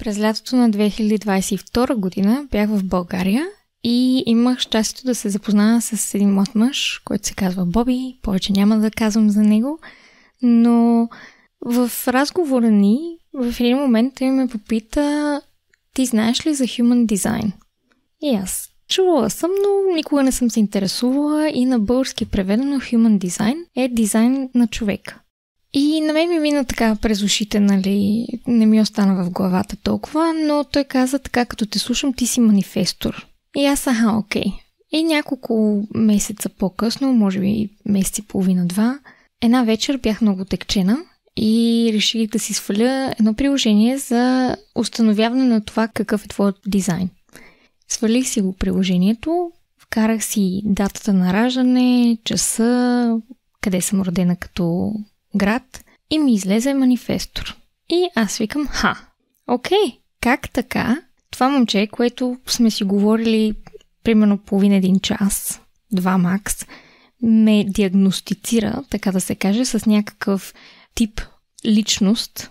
През лятото на 2022 година бях в България и имах щастието да се запозная с един млад мъж, който се казва Боби. Повече няма да казвам за него, но в разговора ни в един момент той ме попита: ти знаеш ли за Human Design? И аз чувала съм, но никога не съм се интересувала и на български преведено Human Design е дизайн на човека. И на мен ми мина така през ушите, нали, не ми остана в главата толкова, но той каза така: като те слушам, ти си манифестор. И аз, окей. И няколко месеца по-късно, може би месец и половина-два, една вечер бях много текчена и реших да си сваля едно приложение за установяване на това какъв е твоят дизайн. Свалих си го приложението, вкарах си датата на раждане, часа, къде съм родена като град и ми излезе манифестор. И аз викам, окей, как така? Това момче, което сме си говорили примерно половин-един час, 2 макс, ме диагностицира, така да се каже, с някакъв тип личност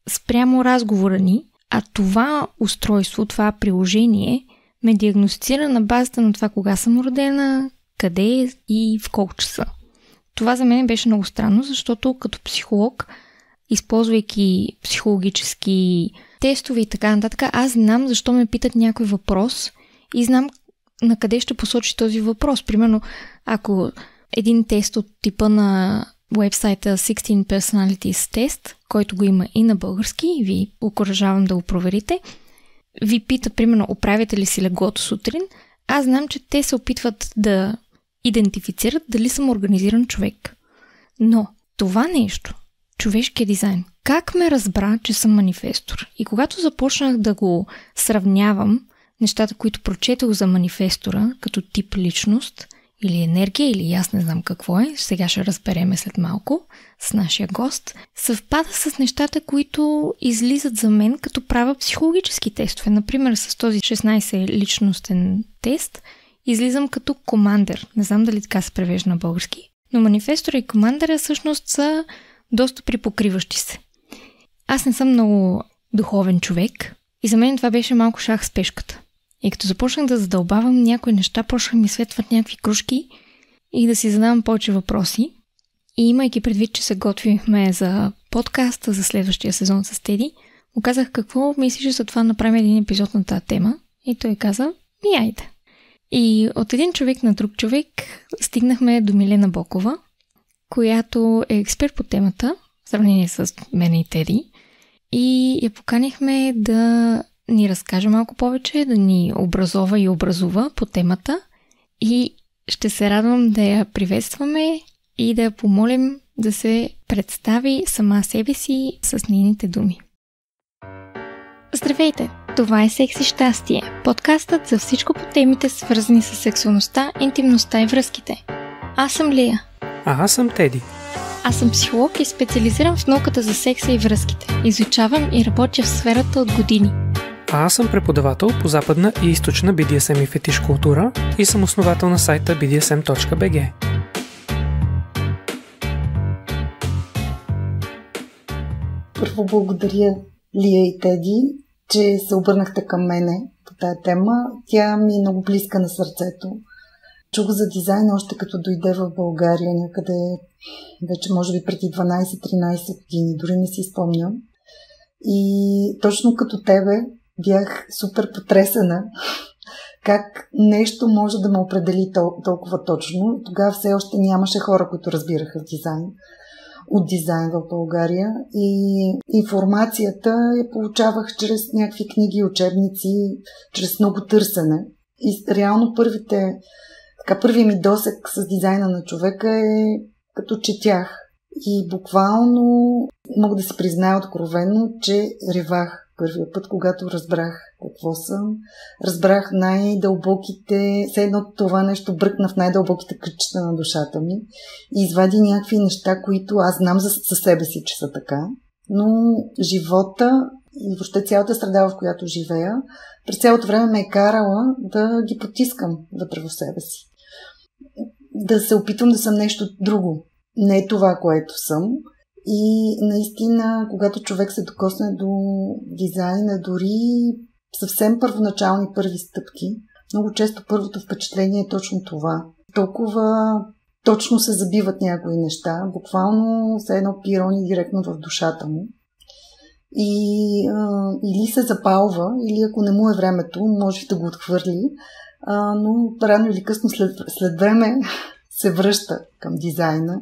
спрямо разговора ни, а това устройство, това приложение ме диагностицира на базата на това кога съм родена, къде и в колко часа. Това за мен беше много странно, защото като психолог, използвайки психологически тестове и така нататък, аз знам защо ме питат някой въпрос и знам на къде ще посочи този въпрос. Примерно, ако един тест от типа на уебсайта 16 Personalities Test, който го има и на български, ви окуражавам да го проверите, ви пита, примерно, оправяте ли си леглото сутрин, аз знам, че те се опитват да идентифицират дали съм организиран човек. Но това нещо, човешкия дизайн, как ме разбра, че съм манифестор? И когато започнах да го сравнявам, нещата, които прочетох за манифестора, като тип личност, или енергия, или аз не знам какво е, сега ще разбереме след малко с нашия гост, съвпада с нещата, които излизат за мен, като правя психологически тестове. Например, с този 16 личностен тест излизам като командер. Не знам дали така се превежда на български, но манифестора и командера всъщност са доста припокриващи се. Аз не съм много духовен човек и за мен това беше малко шах с пешката. И като започнах да задълбавам някои неща, почнаха ми светват някакви кружки и да си задавам повече въпроси. И имайки предвид, че се готвихме за подкаста за следващия сезон с Теди, му казах: какво мислиш за това направим един епизод на тази тема? И той каза: айде. И от един човек на друг човек стигнахме до Милена Бокова, която е експерт по темата, в сравнение с мен и Теди. И я поканихме да ни разкаже малко повече, да ни образова и образува по темата. И ще се радвам да я приветстваме и да я помолим да се представи сама себе си с нейните думи. Здравейте! Това е Секс и щастие, подкастът за всичко по темите, свързани с сексуалността, интимността и връзките. Аз съм Лия. А аз съм Теди. Аз съм психолог и специализирам в науката за секса и връзките. Изучавам и работя в сферата от години. А аз съм преподавател по западна и източна BDSM и фетиш култура и съм основател на сайта bdsm.bg. Първо благодаря Лия и Теди, че се обърнахте към мене по тая тема. Тя ми е много близка на сърцето. Чух за дизайн още като дойде в България, някъде вече може би преди 12-13 години, дори не си спомням. И точно като тебе бях супер потресена как нещо може да ме определи толкова точно. Тогава все още нямаше хора, които разбираха от дизайн в България и информацията я получавах чрез някакви книги, учебници, чрез много търсене. И реално първият ми досек с дизайна на човека е като четях. И буквално мога да се призная откровено, че ревах първия път, когато разбрах какво съм. Разбрах най-дълбоките, все едно това нещо бръкна в най-дълбоките кътчета на душата ми и извади някакви неща, които аз знам за себе си, че са така. Но живота и въобще цялата среда, в която живея, през цялото време ме е карала да ги потискам вътре в себе си. Да се опитвам да съм нещо друго. Не е това, което съм. И наистина, когато човек се докосне до дизайна, дори съвсем първоначални първи стъпки, много често първото впечатление е точно това. Толкова точно се забиват някои неща, буквално все едно пирони директно в душата му. И или се запалва, или ако не му е времето, може да го отхвърли, но рано или късно след време се връща към дизайна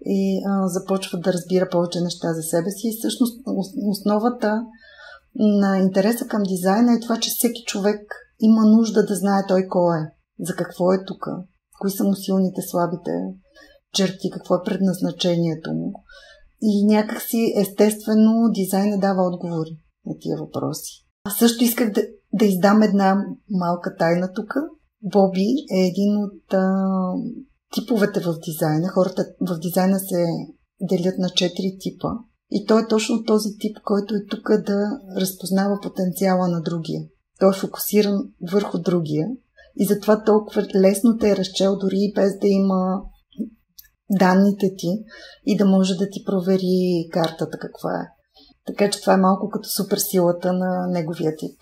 и започва да разбира повече неща за себе си. И всъщност основата на интереса към дизайна е това, че всеки човек има нужда да знае той кой е, за какво е тук, кои са му силните, слабите черти, какво е предназначението му. И някакси естествено дизайна дава отговори на тия въпроси. Аз също исках да издам една малка тайна тук. Боби е един от типовете в дизайна. Хората в дизайна се делят на 4 типа. И той е точно този тип, който е тук да разпознава потенциала на другия. Той е фокусиран върху другия. И затова толкова лесно те е разчел, дори без да има данните ти и да може да ти провери картата каква е. Така че това е малко като суперсилата на неговия тип.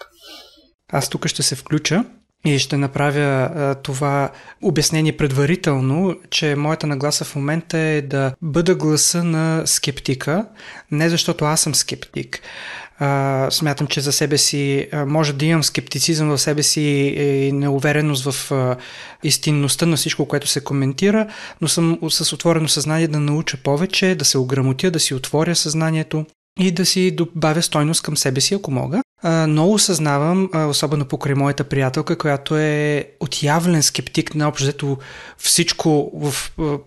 Аз тук ще се включа и ще направя това обяснение предварително, че моята нагласа в момента е да бъда гласа на скептика, не защото аз съм скептик. Смятам, че за себе си може да имам скептицизъм в себе си и неувереност в истинността на всичко, което се коментира, но съм с отворено съзнание да науча повече, да се ограмотя, да си отворя съзнанието и да си добавя стойност към себе си, ако мога. Но осъзнавам, особено покрай моята приятелка, която е отявлен скептик на общо всичко в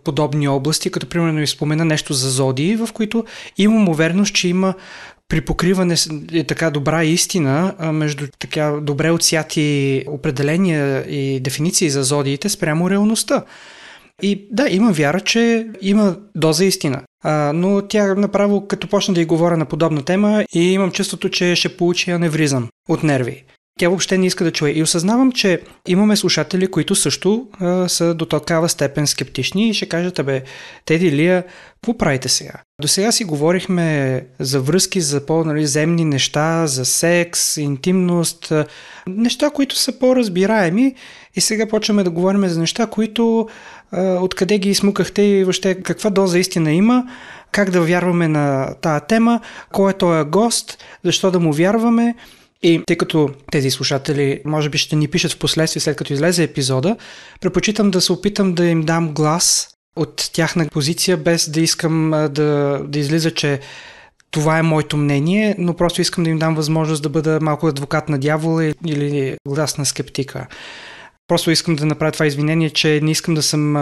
подобни области, като примерно изпомена нещо за зодии, в които имам увереност, че има припокриване е така добра истина между така добре отсяти определения и дефиниции за зодиите спрямо реалността. И да, има вяра, че има доза истина. Но тя направо, като почна да й говоря на подобна тема, и имам чувството, че ще получи аневризъм от нерви. Тя въобще не иска да чуе. И осъзнавам, че имаме слушатели, които също са до такава степен скептични и ще кажат, Теди, Лия, какво правите сега? До сега си говорихме за връзки, за по-земни неща, за секс, интимност, неща, които са по-разбираеми, и сега почваме да говорим за неща, които откъде ги смукахте и въобще каква доза истина има, как да вярваме на тая тема, кой е този гост, защо да му вярваме. И тъй като тези слушатели може би ще ни пишат в последствие, след като излезе епизода, предпочитам да се опитам да им дам глас от тяхна позиция, без да искам да излиза, че това е моето мнение, но просто искам да им дам възможност да бъда малко адвокат на дявола или глас на скептика. Просто искам да направя това извинение, че не искам да съм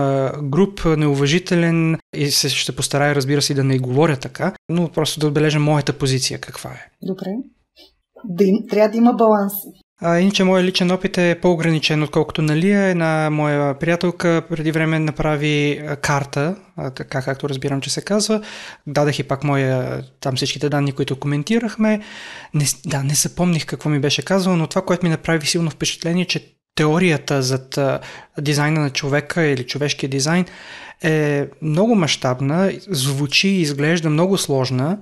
груб, неуважителен и ще постарая, разбира се, да не говоря така, но просто да отбележа моята позиция каква е. Добре. Трябва да има баланс. Иначе моят личен опит е по-ограничен, отколкото на Лия. Една моя приятелка преди време направи карта, така както разбирам, че се казва. Дадах и пак там всичките данни, които коментирахме. Не запомних какво ми беше казано, но това, което ми направи силно впечатление, че теорията зад дизайна на човека или човешкия дизайн е много мащабна, звучи и изглежда много сложна,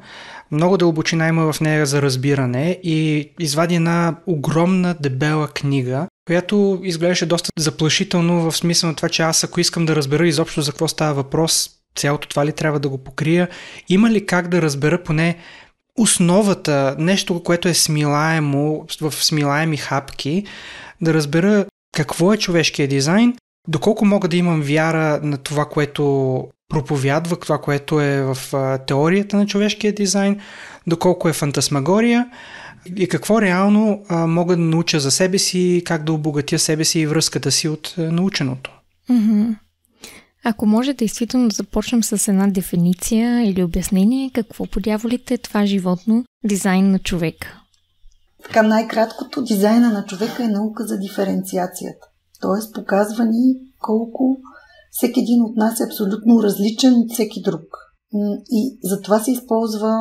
много дълбочина има в нея за разбиране и извади една огромна дебела книга, която изглеждаше доста заплашително в смисъл на това, че аз ако искам да разбера изобщо за какво става въпрос, цялото това ли трябва да го покрия, има ли как да разбера поне основата, нещо, което е смилаемо, в смилаеми хапки, да разбера какво е човешкия дизайн, доколко мога да имам вяра на това, което проповядва, това, което е в теорията на човешкия дизайн, доколко е фантасмагория и какво реално мога да науча за себе си, как да обогатя себе си и връзката си от наученото. Mm-hmm. Ако може действително да започнем с една дефиниция или обяснение, какво по дяволите е това животно дизайн на човека? Така най-краткото, дизайна на човека е наука за диференциацията. Тоест показва ни колко всеки един от нас е абсолютно различен от всеки друг. И затова се използва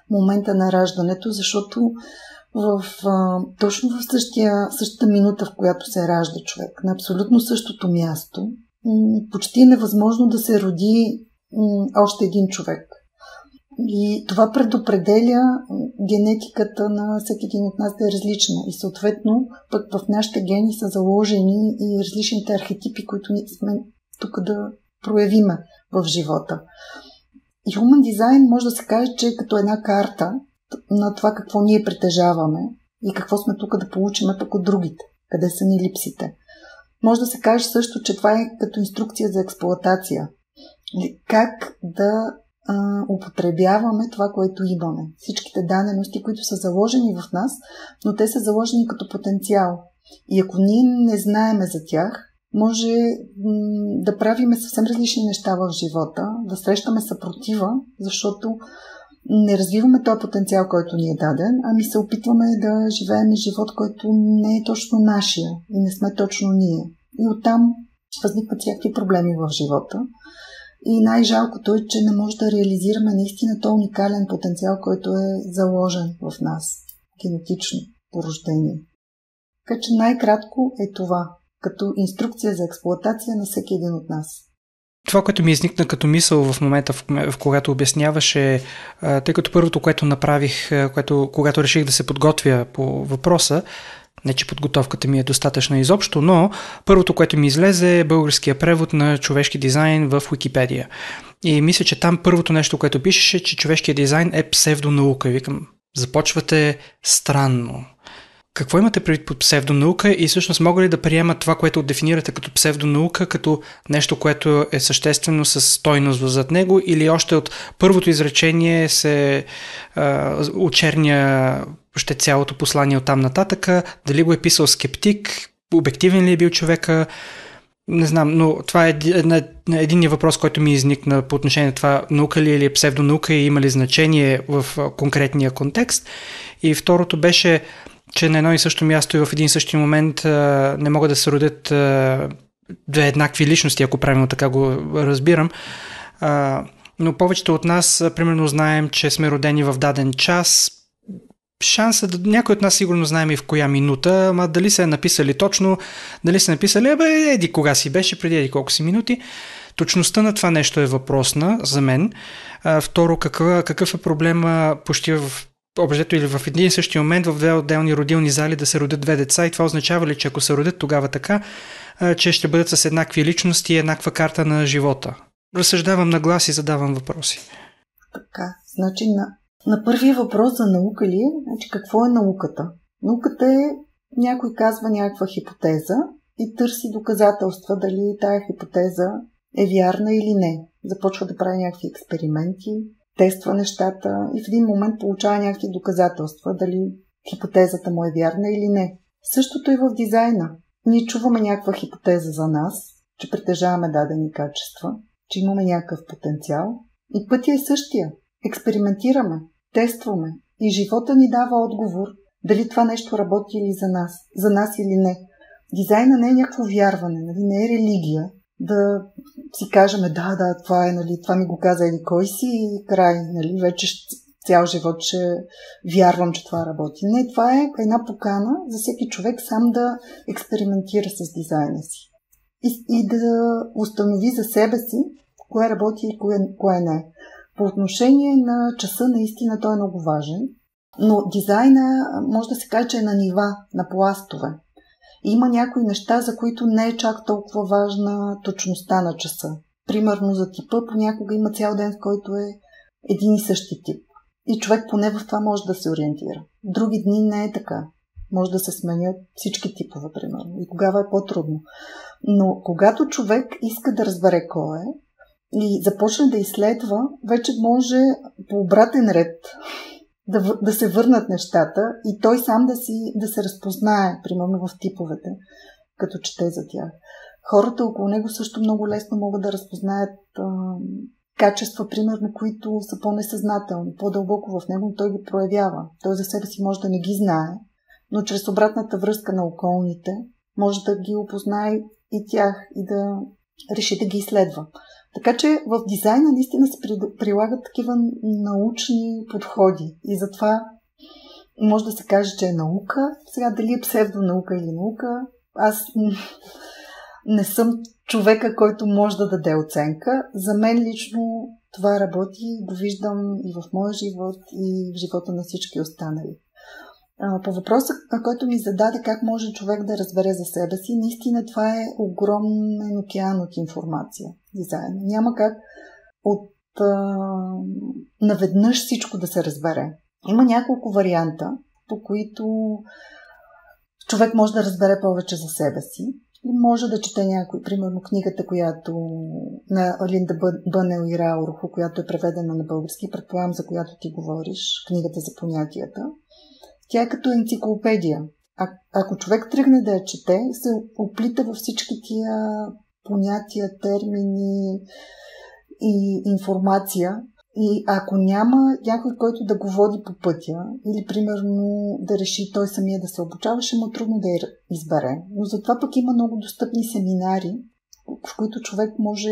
момента на раждането, защото точно в същата минута, в която се ражда човек, на абсолютно същото място, почти е невъзможно да се роди още един човек. И това предопределя генетиката на всеки един от нас да е различна. И съответно, пък в нашите гени са заложени и различните архетипи, които ние сме тук да проявиме в живота. И Human Design може да се каже, че е като една карта на това какво ние притежаваме и какво сме тук да получим пък от другите, къде са ни липсите. Може да се каже също, че това е като инструкция за експлоатация. Как да употребяваме това, което имаме. Всичките дадености, които са заложени в нас, но те са заложени като потенциал. И ако ние не знаеме за тях, може да правиме съвсем различни неща в живота, да срещаме съпротива, защото не развиваме този потенциал, който ни е даден, ами се опитваме да живеем живот, който не е точно нашия и не сме точно ние. И оттам възникват всякакви проблеми в живота. И най-жалкото е, че не може да реализираме наистина този уникален потенциал, който е заложен в нас, генетично по рождение. Така че най-кратко е това, като инструкция за експлоатация на всеки един от нас. Това, което ми изникна като мисъл в момента, в когато обясняваше, тъй като първото, което направих, когато реших да се подготвя по въпроса, не че подготовката ми е достатъчна изобщо, но първото, което ми излезе е българския превод на човешки дизайн в Уикипедия. И мисля, че там първото нещо, което пишеше, че човешкият дизайн е псевдонаука. Викам, започвате странно. Какво имате предвид под псевдонаука и всъщност мога ли да приема това, което дефинирате като псевдонаука, като нещо, което е съществено с стойност зад него, или още от първото изречение се очерня ще цялото послание оттам нататъка, дали го е писал скептик, обективен ли е бил човека, не знам, но това е единният въпрос, който ми изникна по отношение на това наука ли или псевдонаука и има ли значение в конкретния контекст. И второто беше, че на едно и също място и в един и същи момент не могат да се родят две еднакви личности, ако правилно така го разбирам. Но повечето от нас, примерно, знаем, че сме родени в даден час. Шансът, някой от нас сигурно знаем и в коя минута, ама дали са написали точно, дали са написали, еди кога си беше, преди еди колко си минути. Точността на това нещо е въпросна за мен. Второ, какъв е проблема почти в общо или в един и същи момент в две отделни родилни зали да се родят две деца и това означава ли, че ако се родят тогава така, че ще бъдат с еднакви личности и еднаква карта на живота? Разсъждавам на глас и задавам въпроси. Така, значи на първия въпрос за наука ли, значи какво е науката? Науката е, някой казва някаква хипотеза и търси доказателства дали тая хипотеза е вярна или не. Започва да прави някакви експерименти, тества нещата и в един момент получава някакви доказателства дали хипотезата му е вярна или не. Същото и в дизайна. Ние чуваме някаква хипотеза за нас, че притежаваме дадени качества, че имаме някакъв потенциал и пътя е същия. Експериментираме, тестваме и живота ни дава отговор дали това нещо работи или за нас или не. Дизайна не е някакво вярване, нали? Не е религия. Да си кажем, да, това е, нали, това ми го каза или кой си и край, нали, вече цял живот ще вярвам, че това работи. Не, това е една покана за всеки човек сам да експериментира с дизайна си и да установи за себе си кое работи и кое не. По отношение на часа, наистина той е много важен, но дизайна може да се каже, че е на нива, на пластове. Има някои неща, за които не е чак толкова важна точността на часа. Примерно за типа понякога има цял ден, в който е един и същи тип. И човек поне в това може да се ориентира. Други дни не е така. Може да се сменят всички типове, примерно. И тогава е по-трудно. Но когато човек иска да разбере кой е и започне да изследва, вече може по обратен ред да се върнат нещата и той сам да се разпознае, примерно в типовете, като чете за тях. Хората около него също много лесно могат да разпознаят качества, примерно, които са по-несъзнателни, по-дълбоко в него, но той ги проявява. Той за себе си може да не ги знае, но чрез обратната връзка на околните може да ги опознае и тях и да реши да ги изследва. Така че в дизайна наистина се прилагат такива научни подходи и затова може да се каже, че е наука. Сега дали е псевдонаука или наука, аз не съм човека, който може да даде оценка. За мен лично Това работи, го виждам и в моя живот, и в живота на всички останали. По въпроса, който ми зададе как може човек да разбере за себе си, наистина това е огромен океан от информация. Дизайн. Няма как наведнъж всичко да се разбере. Има няколко варианта, по които човек може да разбере повече за себе си. Може да чете някой, примерно книгата, която на Линда Бънел и Раурхо, която е преведена на български, предполагам, за която ти говориш, книгата за понятията. Тя е като енциклопедия. Ако човек тръгне да я чете, се оплита във всички тия понятия, термини и информация. И ако няма някой, който да го води по пътя, или примерно да реши той самия да се обучава, ще му трудно да я избере. Но затова пък има много достъпни семинари, в които човек може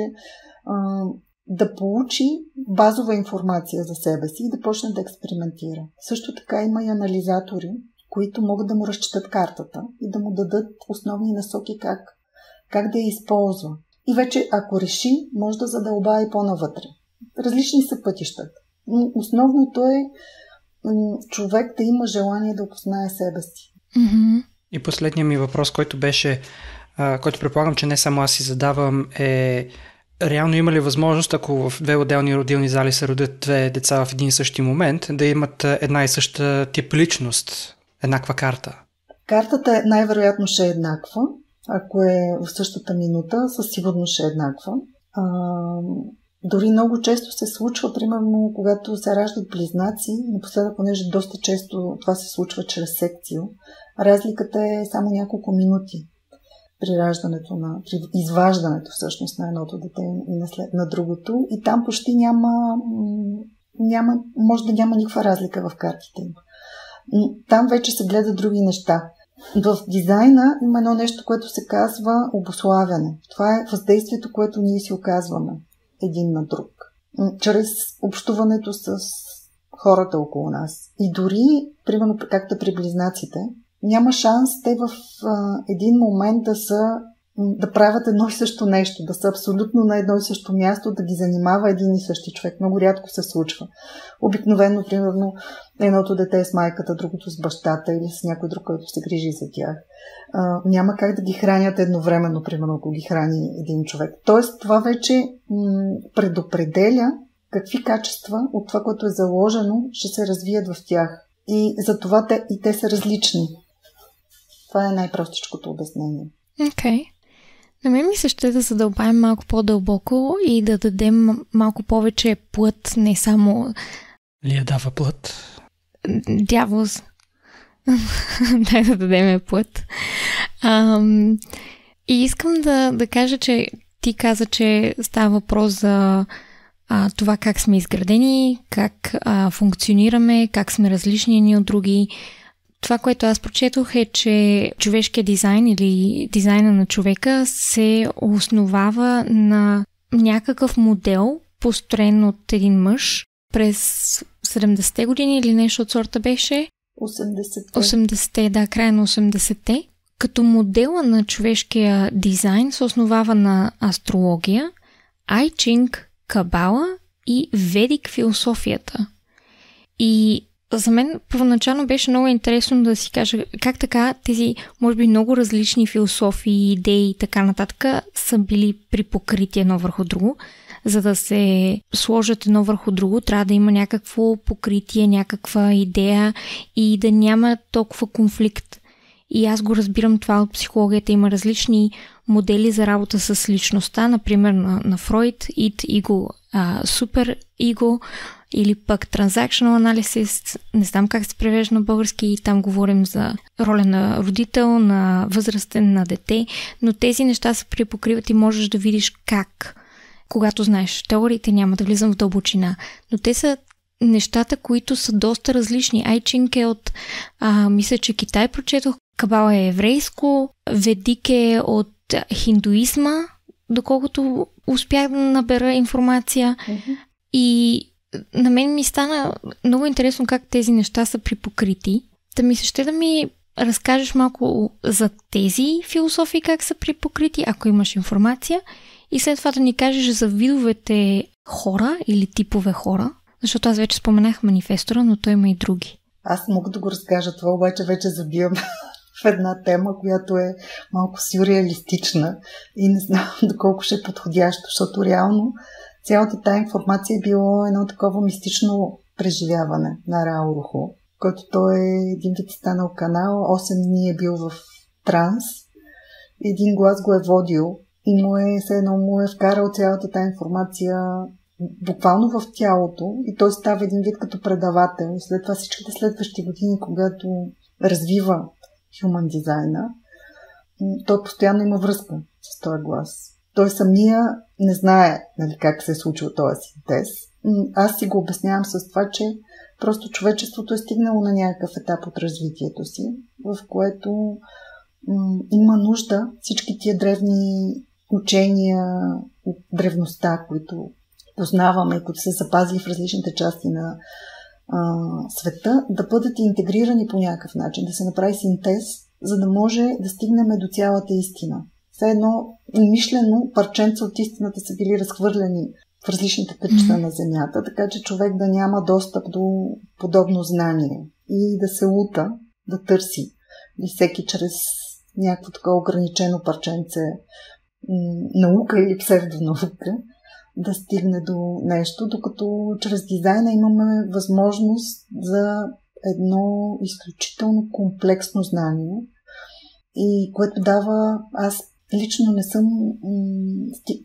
да получи базова информация за себе си и да почне да експериментира. Също така има и анализатори, които могат да му разчетат картата и да му дадат основни насоки как да я използва. И вече, ако реши, може да задълбае и по-навътре. Различни са пътищата. Но основното е човек да има желание да опознае себе си. Mm-hmm. И последният ми въпрос, който беше, който предполагам, че не само аз си задавам, е реално има ли възможност, ако в две отделни родилни зали се родят две деца в един и същи момент, да имат една и съща тип личност, еднаква карта? Картата най-вероятно ще е еднаква. Ако е в същата минута, със сигурност ще е еднаква. Дори много често се случва, примерно, когато се раждат близнаци, напоследък, понеже доста често това се случва чрез секция, разликата е само няколко минути при раждането, при изваждането всъщност на едното дете и на другото. И там почти може да няма никаква разлика в картите им. Там вече се гледат други неща. В дизайна има едно нещо, което се казва обуславяне. Това е въздействието, което ние си оказваме един на друг. Чрез общуването с хората около нас. И дори, примерно, както при близнаците, няма шанс те в един момент да правят едно и също нещо, да са абсолютно на едно и също място, да ги занимава един и същи човек. Много рядко се случва. Обикновено, примерно, едното дете е с майката, другото с бащата или с някой друг, който се грижи за тях. Няма как да ги хранят едновременно, примерно, ако ги храни един човек. Тоест, това вече предопределя какви качества от това, което е заложено, ще се развият в тях. И затова те са различни. Това е най-простичкото обяснение. Окей. На мен ми се ще да задълбаем малко по-дълбоко и да дадем малко повече плът, не само... Лия дава плът? Дявол. Дай да дадем плът. И искам да кажа, че ти каза, че става въпрос за това как сме изградени, как функционираме, как сме различни едни от други. Това, което аз прочетох е, че човешкият дизайн или дизайна на човека се основава на някакъв модел, построен от един мъж през 70-те години или нещо от сорта беше. 80-те. 80-те, да, края на 80-те. Като модела на човешкия дизайн се основава на астрология, Ай Чинг, Кабала и Ведик философията. И за мен първоначално беше много интересно да си кажа как така тези, може би, много различни философии, идеи и така нататък са били припокрити едно върху друго. За да се сложат едно върху друго, трябва да има някакво покритие, някаква идея и да няма толкова конфликт. И аз го разбирам това от психологията. Има различни модели за работа с личността, например на Фройд, Id, Ego, Super Ego или пък Transactional Analysis. Не знам как се превежда на български и там говорим за роля на родител, на възрастен, на дете, но тези неща се припокриват и можеш да видиш как. Когато знаеш теориите, няма да влизам в дълбочина, но те са нещата, които са доста различни. Ай Чинг е от, мисля, че Китай прочетох, Кабала е еврейско, Ведик е от хиндуизма, доколкото успях да набера информация. Mm-hmm. И на мен ми стана много интересно как тези неща са припокрити. Та ми се ще да ми разкажеш малко за тези философии, как са припокрити, ако имаш информация, и след това да ни кажеш за видовете хора или типове хора, защото аз вече споменах манифестора, но той има и други. Аз мога да го разкажа това, обаче вече забивам в една тема, която е малко сюрреалистична и не знам доколко ще е подходящо, защото реално цялата тая информация е било едно такова мистично преживяване на Рао Рухо, който той е един вид станал канал, 8 дни е бил в транс, един глас го е водил и му е вкарал цялата тая информация буквално в тялото и той става един вид като предавател. И след това всичките следващи години, когато развива Human Design, той постоянно има връзка с този глас. Той самия не знае, нали, как се е случил този синтез. Аз си го обяснявам с това, че просто човечеството е стигнало на някакъв етап от развитието си, в което има нужда всички тия древни учения от древността, които познаваме и които се запазили в различните части на света, да бъдат интегрирани по някакъв начин, да се направи синтез, за да може да стигнем до цялата истина. Все едно умишлено парченца от истината са били разхвърляни в различните кътчета на земята, така че човек да няма достъп до подобно знание и да се лута, да търси и всеки чрез някакво такова ограничено парченце наука или псевдонаука да стигне до нещо, докато чрез дизайна имаме възможност за едно изключително комплексно знание и което дава, аз лично не съм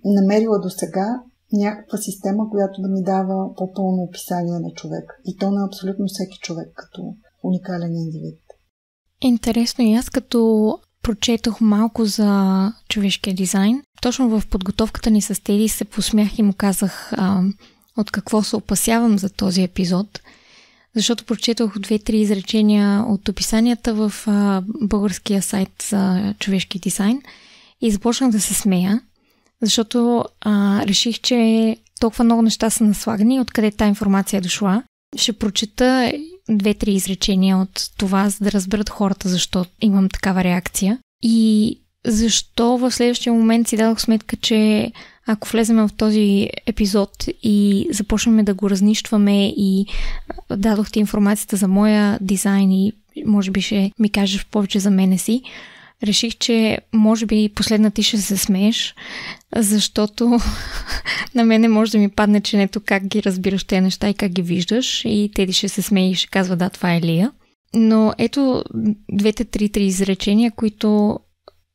намерила до сега някаква система, която да ми дава по-пълно описание на човек. И то на абсолютно всеки човек, като уникален индивид. Интересно, и аз като прочетох малко за човешкия дизайн, точно в подготовката ни с Теди се посмях и му казах от какво се опасявам за този епизод, защото прочетох 2-3 изречения от описанията в българския сайт за човешки дизайн и започнах да се смея, защото реших, че толкова много неща са наслагани, откъде тази информация е дошла. Ще прочета 2-3 изречения от това, за да разберат хората защо имам такава реакция. И защо в следващия момент си дадох сметка, че ако влезем в този епизод и започнем да го разнищваме и дадох ти информацията за моя дизайн и може би ще ми кажеш повече за мене си, реших, че може би последна ти ще се смееш, защото на мене може да ми падне ченето как ги разбираш тези неща и как ги виждаш и Теди ще се смее и ще казва да, това е Лия. Но ето 2-3 изречения, които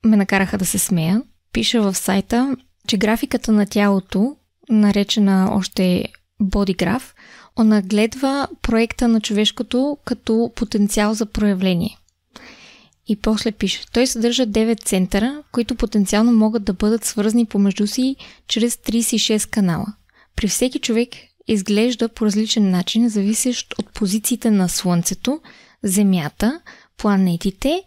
ме накараха да се смея. Пиша в сайта, че графиката на тялото, наречена още бодиграф, онагледва проекта на човешкото като потенциал за проявление. И после пише, той съдържа 9 центъра, които потенциално могат да бъдат свързани помежду си чрез 36 канала. При всеки човек изглежда по различен начин, зависещ от позициите на Слънцето, Земята, планетите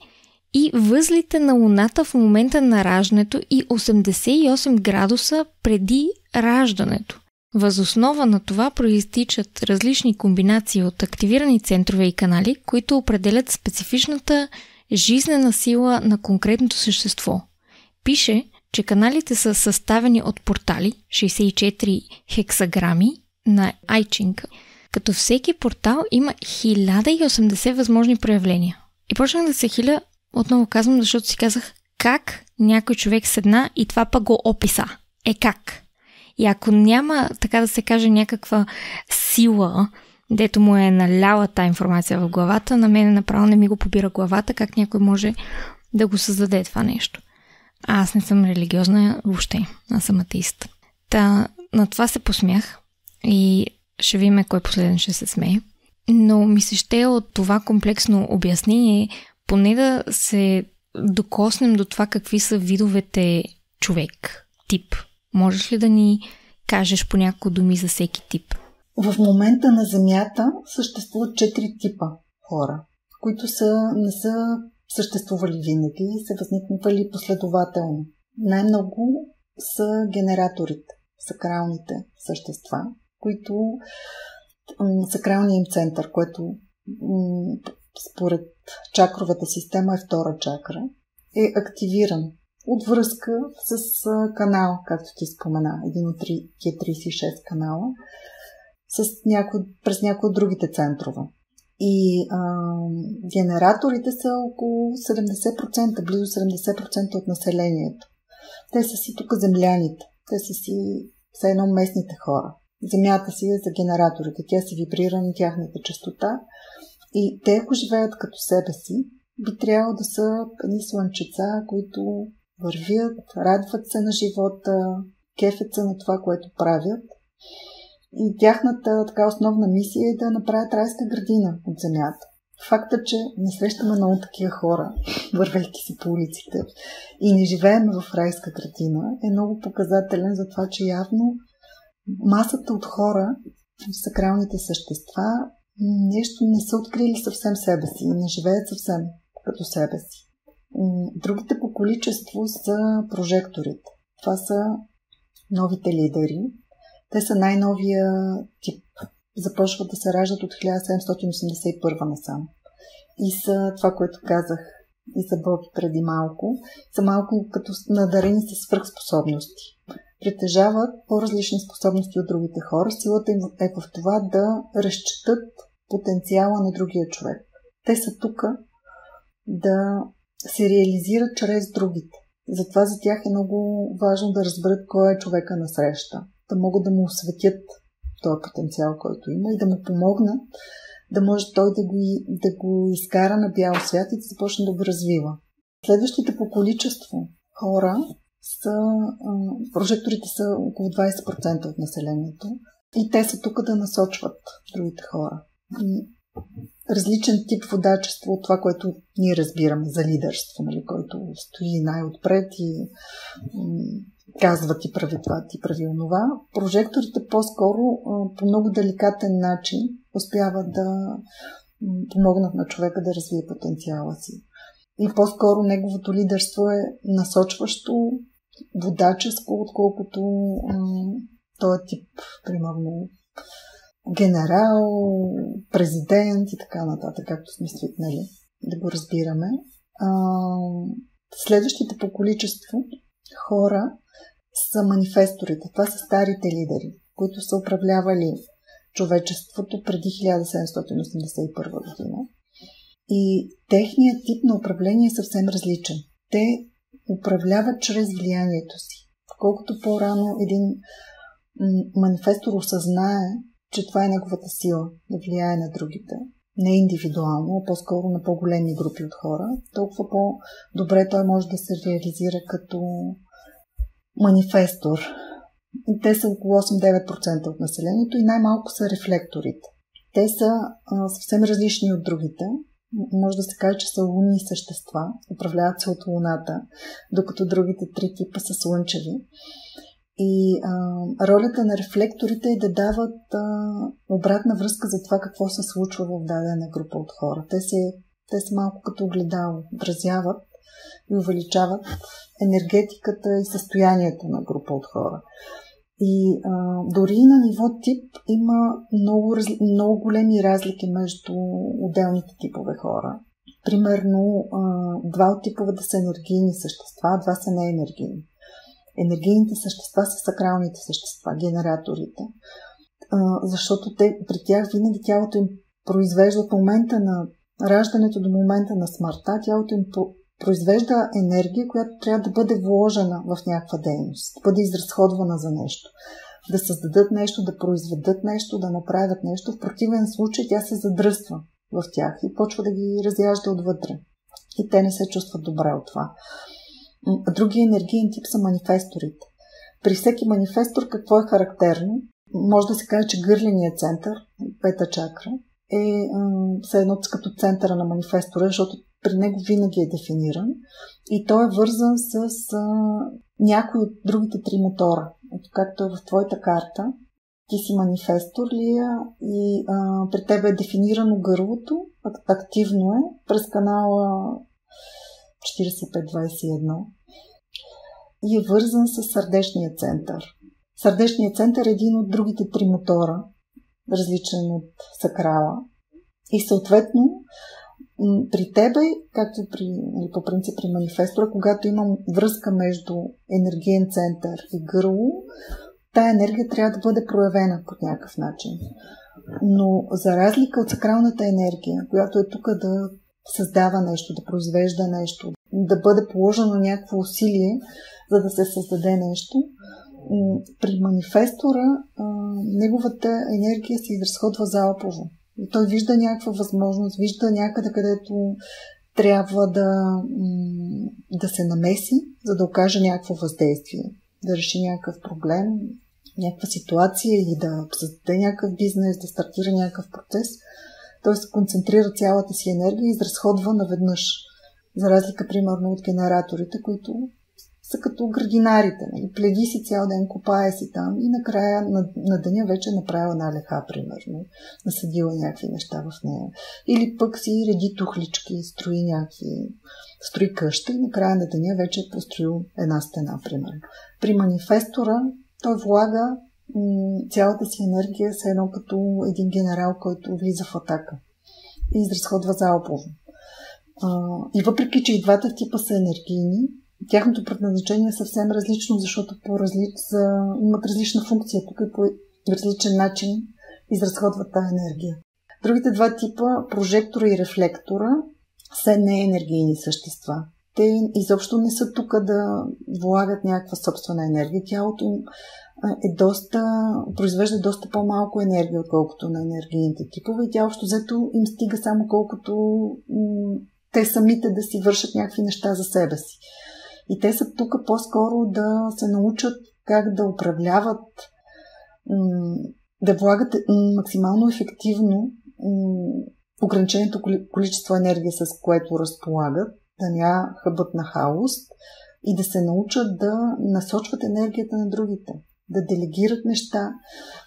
и възлите на Луната в момента на раждането и 88 градуса преди раждането. Въз основа на това произтичат различни комбинации от активирани центрове и канали, които определят специфичната жизнена сила на конкретното същество. Пише, че каналите са съставени от портали, 64 хексаграми на Айчинг, като всеки портал има 1080 възможни проявления. И почнах да се хиля, отново казвам, защото си казах как някой човек седна и това пък го описа. Как? И ако няма, така да се каже, някаква сила, дето му е наляла тая информация в главата, на мен направо не ми го побира главата, как някой може да го създаде това нещо. Аз не съм религиозна въобще, аз съм атеист. На това се посмях и ще видим кой последен ще се смее. Но ми се ще от това комплексно обяснение, поне да се докоснем до това какви са видовете човек, тип. Можеш ли да ни кажеш по няколко думи за всеки тип? В момента на Земята съществуват 4 типа хора, които не са съществували винаги и са възникнали последователно. Най-много са генераторите, сакралните същества, които сакралният им център, което според чакровата система е втора чакра, е активиран от връзка с канал, както ти спомена, един от 36 канала, през някои от другите центрове. И генераторите са около 70%, близо 70% от населението. Те са си тук земляните, те са си все едно местните хора. Земята си е за генераторите, тя си вибрира на тяхната честота и те, ако живеят като себе си, би трябвало да са едни слънчеца, които вървят, радват се на живота, кефят се на това, което правят. И тяхната така основна мисия е да направят райска градина от земята. Факта, че не срещаме много такива хора, вървейки си по улиците и не живеем в райска градина, е много показателен за това, че явно масата от хора, сакралните същества, нещо не са открили съвсем себе си и не живеят съвсем като себе си. Другите по количество са прожекторите. Това са новите лидери. Те са най-новия тип. Започват да се раждат от 1781 насам. И са това, което казах и за Боби преди малко, са малко като надарени с свръхспособности. Притежават по-различни способности от другите хора. Силата им е в това да разчетат потенциала на другия човек. Те са тук да се реализират чрез другите. Затова за тях е много важно да разберат кой е човека на среща. Да могат да му осветят този потенциал, който има и да му помогнат да може той да го изкара на бял свят и да започне да го развива. Следващите по количество хора прожекторите са около 20% от населението и те са тук да насочват другите хора. Различен тип водачество от това, което ние разбираме за лидерство, нали, който стои най-отпред и казва ти прави това, ти прави онова. Прожекторите по-скоро по много деликатен начин успяват да помогнат на човека да развие потенциала си. И по-скоро неговото лидерство е насочващо, водаческо, отколкото този тип, примерно, генерал, президент и така нататък, както сме свикнали да го разбираме. Следващите по количество хора са манифесторите. Това са старите лидери, които са управлявали човечеството преди 1781 година. И техният тип на управление е съвсем различен. Те управляват чрез влиянието си. Колкото по-рано един манифестор осъзнае, че това е неговата сила да влияе на другите, не индивидуално, а по-скоро на по-големи групи от хора, толкова по-добре той може да се реализира като манифестор. Те са около 8-9% от населението и най-малко са рефлекторите. Те са съвсем различни от другите. Може да се каже, че са лунни същества, управляват се от Луната, докато другите три типа са слънчеви. И ролята на рефлекторите е да дават обратна връзка за това какво се случва в дадена група от хора. Те са малко като огледало, отразяват и увеличават енергетиката и състоянието на група от хора. И дори на ниво тип има много големи разлики между отделните типове хора. Примерно, два от типовете са енергийни същества, два са неенергийни. Енергийните същества са сакралните същества, генераторите. Защото при тях винаги тялото им произвежда от момента на раждането до момента на смъртта, тялото им произвежда енергия, която трябва да бъде вложена в някаква дейност, да бъде изразходвана за нещо, да създадат нещо, да произведат нещо, да направят нещо. В противен случай тя се задръства в тях и почва да ги разяжда отвътре. И те не се чувстват добре от това. Другия енергиен тип са манифесторите. При всеки манифестор какво е характерно? Може да се каже, че гърленият център, пета чакра, е все едно като центъра на манифестора, защото при него винаги е дефиниран и той е вързан с някои от другите три мотора. Ето както е в твоята карта, ти си манифестор ли и при теб е дефинирано гърлото, активно е през канала 4521 и е вързан с сърдечния център. Сърдечният център е един от другите три мотора, различен от сакрала. И съответно При тебе, както по принцип при манифестора, когато имам връзка между енергиен център и гърло, тая енергия трябва да бъде проявена по някакъв начин. Но за разлика от сакралната енергия, която е тук да създава нещо, да произвежда нещо, да бъде положено някакво усилие, за да се създаде нещо, при манифестора неговата енергия се изразходва залпово. И той вижда някаква възможност, вижда някъде, където трябва да се намеси, за да окаже някакво въздействие, да реши някакъв проблем, някаква ситуация или да създаде някакъв бизнес, да стартира някакъв процес. Той се концентрира цялата си енергия и изразходва наведнъж. За разлика, примерно, от генераторите, които са като градинарите. Нали? Пледи си цял ден, копае си там и накрая на деня вече направила една леха, примерно. Насъдила някакви неща в нея. Или пък си реди тухлички, строи къща и накрая на деня вече е построил една стена, примерно. При манифестора той влага цялата си енергия с едно като един генерал, който влиза в атака и изразходва залпово. И въпреки, че и двата типа са енергийни, тяхното предназначение е съвсем различно, защото имат различна функция тук и по различен начин изразходват тази енергия. Другите два типа, прожектора и рефлектора, са неенергийни същества. Те изобщо не са тук да влагат някаква собствена енергия. Тялото им произвежда доста по-малко енергия, отколкото на енергийните типове и тя общо взето им стига само колкото те самите да си вършат някакви неща за себе си. И те са тук по-скоро да се научат как да управляват, да влагат максимално ефективно ограниченото количество енергия, с което разполагат, да няма хъбът на хаос и да се научат да насочват енергията на другите, да делегират неща,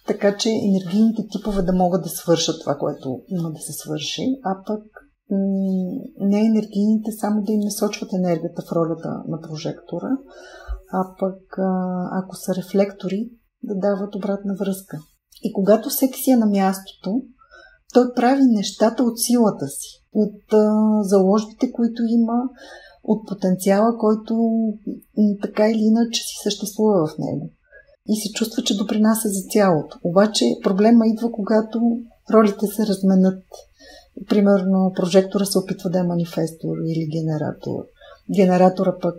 така че енергийните типове да могат да свършат това, което има да се свърши, а пък не енергийните само да им насочват енергията в ролята на прожектора, а пък ако са рефлектори, да дават обратна връзка. И когато всеки си е на мястото, той прави нещата от силата си, от заложбите, които има, от потенциала, който така или иначе си съществува в него. И се чувства, че допринася за цялото. Обаче проблема идва, когато ролите се разменят. Примерно, прожектора се опитва да е манифестор или генератор. Генератора пък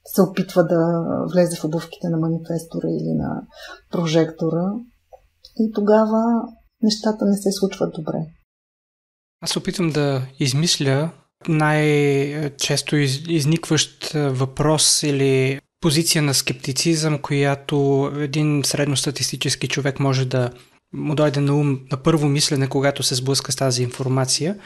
се опитва да влезе в обувките на манифестора или на прожектора. И тогава нещата не се случват добре. Аз се опитвам да измисля най-често изникващ въпрос или позиция на скептицизъм, която един средностатистически човек може да му дойде на ум на първо мислене, когато се сблъска с тази информация.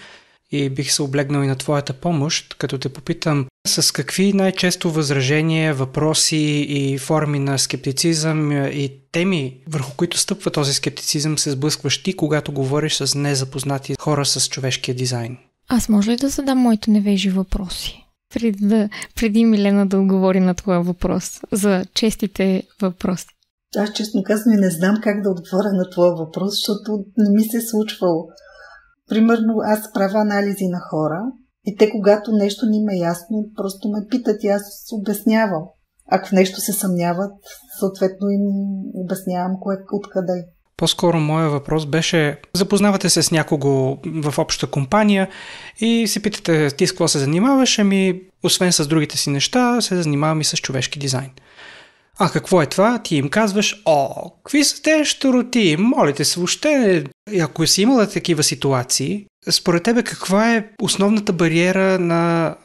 И бих се облегнал и на твоята помощ, като те попитам с какви най-често възражения, въпроси и форми на скептицизъм и теми, върху които стъпва този скептицизъм, се сблъскваш ти, когато говориш с незапознати хора с човешкия дизайн? Аз може ли да задам моите невежи въпроси? Преди Милена да отговори на твоя въпрос за честите въпроси. Аз честно казвам не знам как да отговоря на твоя въпрос, защото не ми се е случвало. Примерно аз правя анализи на хора и те когато нещо не им е ясно, просто ме питат и аз обяснявам. Ако в нещо се съмняват, съответно им обяснявам откъде. По-скоро моя въпрос беше, запознавате се с някого в обща компания и се питате, ти с какво се занимаваш? Освен с другите си неща, се занимавам и с човешки дизайн. А какво е това? Ти им казваш, какви са те щуроти? Молите се въобще. Ако си имала такива ситуации, според тебе каква е основната бариера на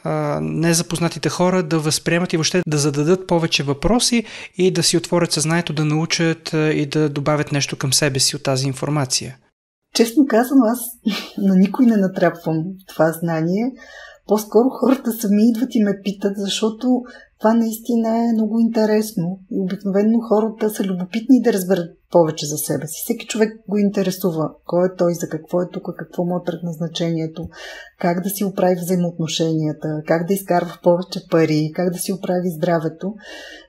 незапознатите хора да възприемат и въобще да зададат повече въпроси и да си отворят съзнанието, да научат и да добавят нещо към себе си от тази информация? Честно казвам, аз на никой не натрапвам това знание. По-скоро хората сами идват и ме питат, защото това наистина е много интересно. И обикновено хората са любопитни да разберат повече за себе си. Всеки човек го интересува. Кой е той, за какво е тук, какво му е предназначението, как да си оправи взаимоотношенията, как да изкарва повече пари, как да си оправи здравето.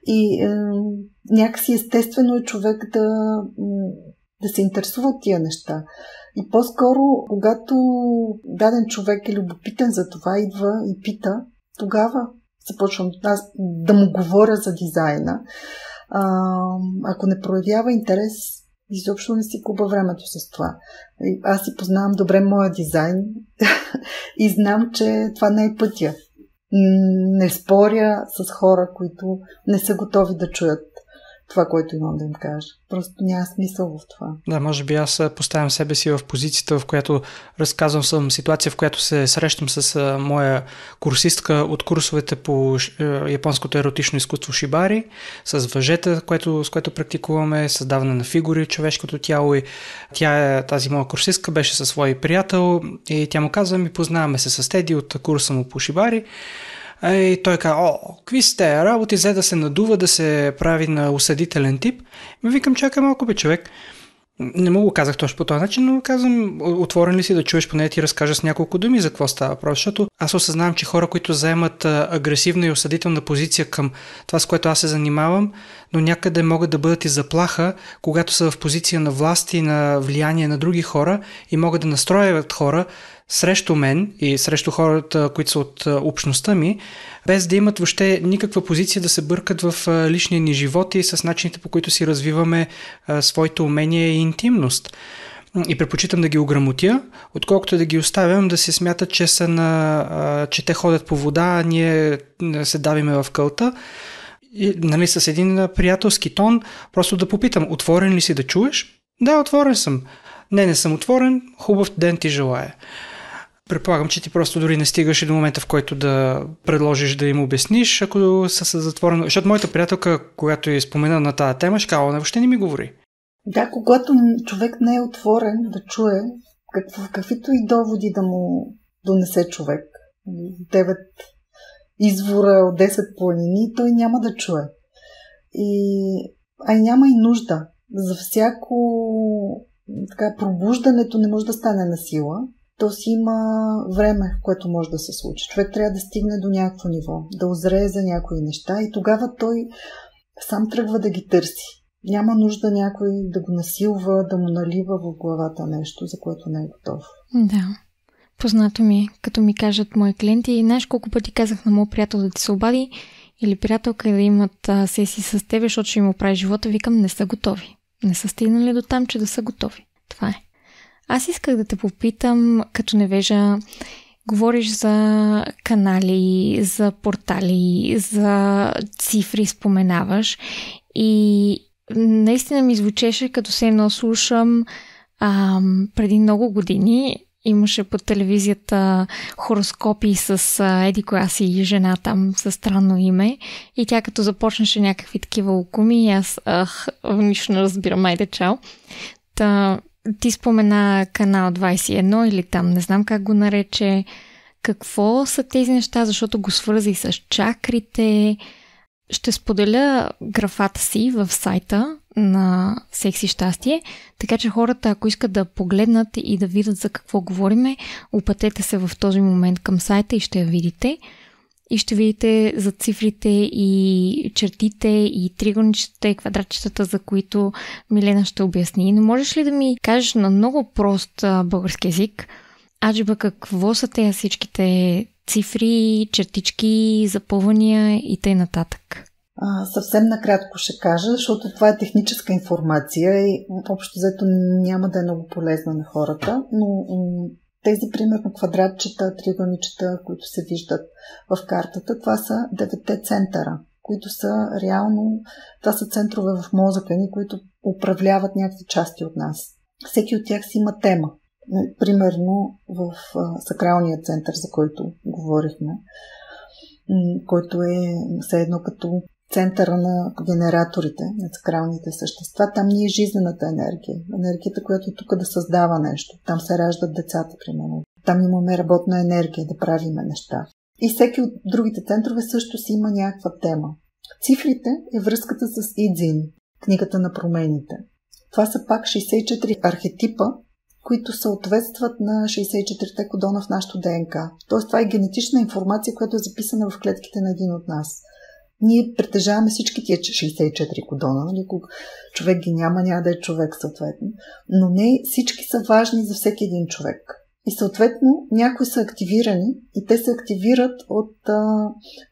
И някакси естествено е човек да се интересува от тия неща. И по-скоро, когато даден човек е любопитен за това, идва и пита, тогава започвам аз да му говоря за дизайна. Ако не проявява интерес, изобщо не си губя времето с това. Аз си познавам добре моя дизайн и знам, че това не е пътя. Не споря с хора, които не са готови да чуят това, което имам да им кажа. Просто няма смисъл в това. Да, може би аз поставям себе си в позицията, в която разказвам съм ситуация, в която се срещам с моя курсистка от курсовете по японското еротично изкуство шибари, с въжета, с което практикуваме, създаване на фигури, човешкото тяло, и тази моя курсистка беше със свой приятел и тя му казва, ми познаваме се с Теди от курса му по шибари. И той каза, какви сте работи, взе да се надува, да се прави на осъдителен тип. Ми викам, чакай малко бе, човек. Не му го казах точно по този начин, но казвам, отворен ли си да чуеш, поне ти разкажа с няколко думи за какво става въпрос, защото аз осъзнавам, че хора, които заемат агресивна и осъдителна позиция към това, с което аз се занимавам, но някъде могат да бъдат и заплаха, когато са в позиция на власт и на влияние на други хора и могат да настроят хора срещу мен и срещу хората, които са от общността ми, без да имат въобще никаква позиция да се бъркат в личния ни живот и с начините, по които си развиваме своите умения и интимност. И предпочитам да ги ограмотя, отколкото да ги оставям да се смятат, че че те ходят по вода, а ние се давиме в кълта. И, нали, с един приятелски тон, просто да попитам, отворен ли си да чуеш? Да, отворен съм. Не съм отворен, хубав ден ти желая. Предполагам, че ти просто дори не стигаш и до момента, в който да предложиш да им обясниш, ако са затворено. Защото моята приятелка, когато я спомена на тази тема, ще казва, въобще не ми говори. Да, когато човек не е отворен да чуе каквито и доводи да му донесе човек, 9 извора от 10 планини, той няма да чуе. А няма и нужда. За всяко пробуждането не може да стане на сила. То си има време, в което може да се случи. Човек трябва да стигне до някакво ниво, да озрее за някои неща и тогава той сам тръгва да ги търси. Няма нужда някой да го насилва, да му налива в главата нещо, за което не е готов. Да. Познато ми, като ми кажат мои клиенти, знаеш колко пъти казах на моят приятел да ти се обади или приятелка да имат сесии с теб, защото ще им оправи живота, викам, не са готови. Не са стигнали до там, че да са готови. Това е. Аз исках да те попитам, като невежа, говориш за канали, за портали, за цифри споменаваш и наистина ми звучеше, като се едно слушам преди много години. Имаше по телевизията хороскопи с еди коя си жена там със странно име и тя като започнеше някакви такива лукуми и аз нищо не разбирам, айде чао. Ти спомена канал 21 или там, не знам как го нарече. Какво са тези неща, защото го свърза и с чакрите. Ще споделя графата си в сайта на Секси щастие, така че хората, ако искат да погледнат и да видят за какво говориме, опътете се в този момент към сайта и ще я видите. И ще видите за цифрите и чертите и тригончетата и квадратчетата, за които Милена ще обясни. Но можеш ли да ми кажеш на много прост български език, аджиба, какво са тези всичките цифри, чертички, запълвания и т.н. Съвсем накратко ще кажа, защото това е техническа информация и общо взето няма да е много полезна на хората, но тези, примерно, квадратчета, триъгълничета, които се виждат в картата, това са 9 центъра, които са реално, това са центрове в мозъка ни, които управляват някакви части от нас. Всеки от тях си има тема. Примерно в сакралния център, за който говорихме, който е все едно като центъра на генераторите, на сакралните същества. Там ни е жизнената енергия. Енергията, която е тук да създава нещо. Там се раждат децата, примерно. Там имаме работна енергия да правиме неща. И всеки от другите центрове също си има някаква тема. Цифрите е връзката с Идзин, книгата на промените. Това са пак 64 архетипа, които съответстват на 64-те кодона в нашото ДНК. Тоест това е генетична информация, която е записана в клетките на един от нас. Ние притежаваме всички тия 64 кодона, нали? Ако човек ги няма да е човек съответно. Но не всички са важни за всеки един човек. И съответно някои са активирани и те се активират от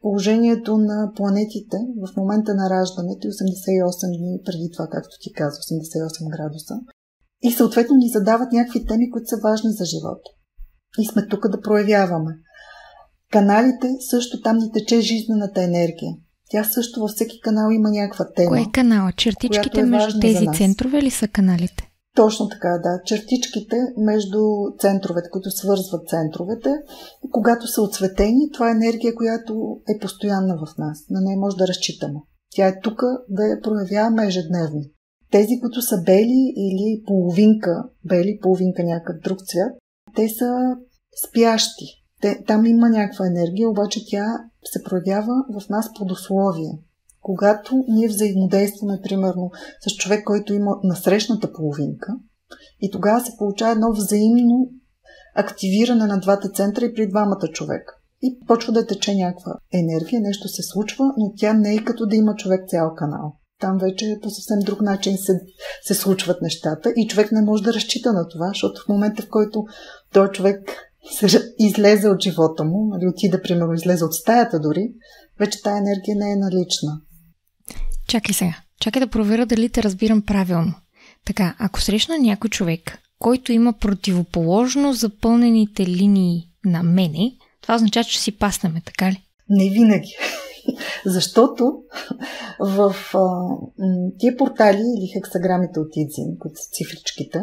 положението на планетите в момента на раждането и 88 дни преди това, както ти казва, 88 градуса. И съответно ни задават някакви теми, които са важни за живота. И сме тук да проявяваме. Каналите също там ни тече жизнената енергия. Тя също във всеки канал има някаква тема. Кое е канала? Чертичките между тези центрове ли са каналите? Точно така, да. Чертичките между центровете, които свързват центровете, когато са отсветени, това е енергия, която е постоянна в нас. На нея може да разчитаме. Тя е тук да я проявяваме ежедневно. Тези, които са бели или половинка някакъв друг цвят, те са спящи. Там има някаква енергия, обаче тя се проявява в нас под условие. Когато ние взаимодействаме, примерно, с човек, който има насрещната половинка, и тогава се получава едно взаимно активиране на двата центъра и при двамата човека. И почва да тече някаква енергия, нещо се случва, но тя не е като да има човек цял канал. Там вече по съвсем друг начин се случват нещата и човек не може да разчита на това, защото в момента, в който той човек излезе от живота му, или отида, примерно, излезе от стаята дори, вече тая енергия не е налична. Чакай да проверя дали те разбирам правилно. Така, ако срещна някой човек, който има противоположно запълнените линии на мене, това означава, че си паснеме, така ли? Не винаги. Защото в тия портали или хексаграмите от Идзин, които са цифричките,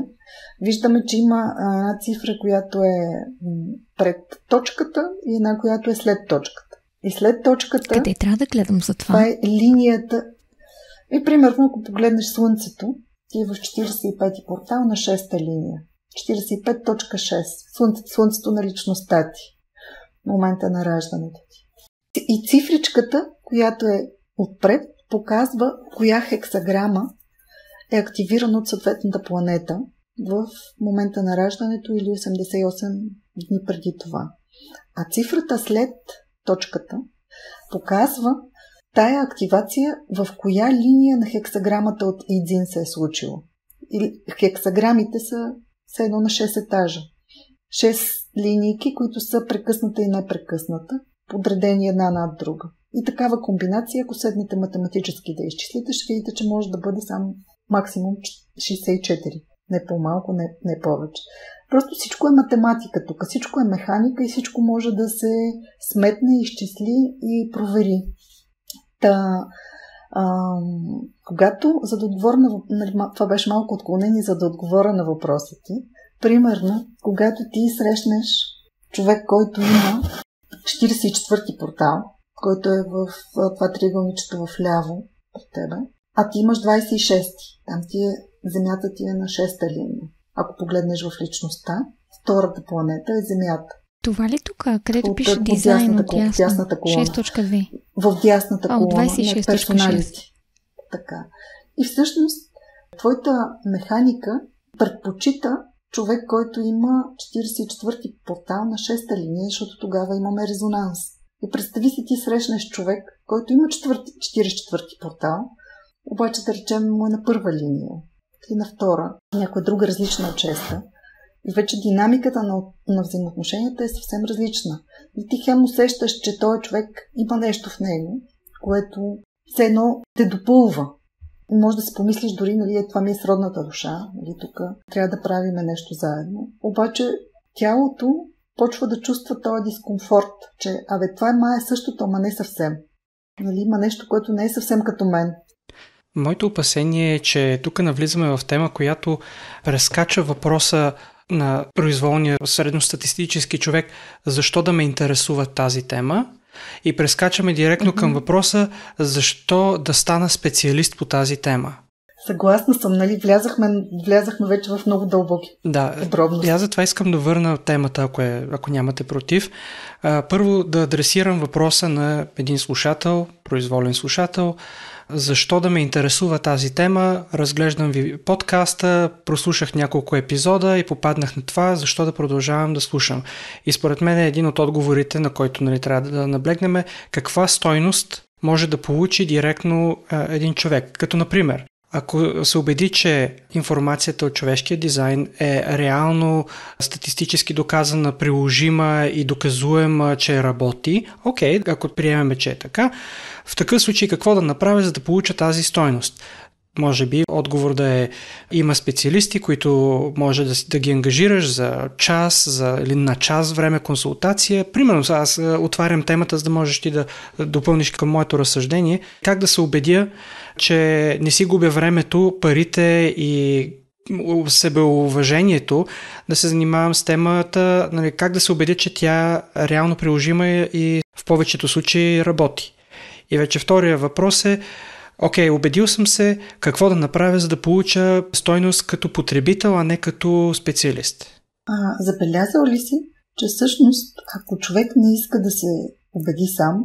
виждаме, че има една цифра, която е пред точката и една, която е след точката. И след точката... Къде трябва да гледам за това? Това е линията. И примерно, ако погледнеш Слънцето, ти е в 45-ти портал на 6-та линия. 45.6. Слънцето на личността ти. Момента на раждането ти. И цифричката, която е отпред, показва коя хексаграма е активирана от съответната планета в момента на раждането или 88 дни преди това. А цифрата след точката показва тая активация в коя линия на хексаграмата от Идзин се е случила. И хексаграмите са все едно на 6 етажа. 6 линийки, които са прекъсната и непрекъсната, подредени една над друга. И такава комбинация, ако седнете математически да изчислите, ще видите, че може да бъде само максимум 64. Не по-малко, не повече. Просто всичко е математика тук, всичко е механика и всичко може да се сметне, изчисли и провери. Когато, за да отговоря на... Това беше малко отклонение, за да отговоря на въпроса ти. Примерно, когато ти срещнеш човек, който има 44-ти портал, който е в това триъгълничето в ляво пред тебе, а ти имаш 26-ти. Там Земята ти е на 6-та линия. Ако погледнеш в личността, втората планета е Земята. Това ли тук? Където пише дизайн от дясната колона? 6.2. В дясната колона 26.6. персоналити. Така. И всъщност, твоята механика предпочита човек, който има 44-ти портал на 6-та линия, защото тогава имаме резонанс. И представи си, ти срещнеш човек, който има 44-ти портал, обаче да речем му е на първа линия или на втора, някоя друга различна от 6-та. И вече динамиката на взаимоотношенията е съвсем различна. И ти хем усещаш, че този човек има нещо в него, което все едно те допълва. Може да си помислиш дори, нали, това ми е сродната душа, нали, тук трябва да правиме нещо заедно. Обаче тялото почва да чувства този дискомфорт, че това е същото, ама не съвсем. Нали, има нещо, което не е съвсем като мен. Моето опасение е, че тук навлизаме в тема, която прескача въпроса на произволния средностатистически човек, защо да ме интересува тази тема, и прескачаме директно към въпроса, защо да стана специалист по тази тема. Съгласна съм, нали? Влязахме вече в много дълбоки подробности. Аз затова искам да върна темата, ако нямате против. Първо да адресирам въпроса на един слушател, произволен слушател, защо да ме интересува тази тема. Разглеждам ви подкаста, прослушах няколко епизода и попаднах на това, защо да продължавам да слушам. И според мен е един от отговорите, на който трябва да наблегнем, каква стойност може да получи директно един човек. Като например, ако се убеди, че информацията от човешкия дизайн е реално статистически доказана, приложима и доказуема, че работи, окей, ако приемем, че е така, в такъв случай какво да направя, за да получа тази стойност? Може би отговор да е: има специалисти, които може да ги ангажираш за час или на час време консултация. Примерно, аз отварям темата, за да можеш ти да допълниш към моето разсъждение. Как да се убедя, че не си губя времето, парите и себеуважението да се занимавам с темата, нали, как да се убедя, че тя реално приложима и в повечето случаи работи. И вече втория въпрос е: окей, убедил съм се, какво да направя, за да получа стойност като потребител, а не като специалист. Забелязал ли си, че всъщност, ако човек не иска да се убеди сам,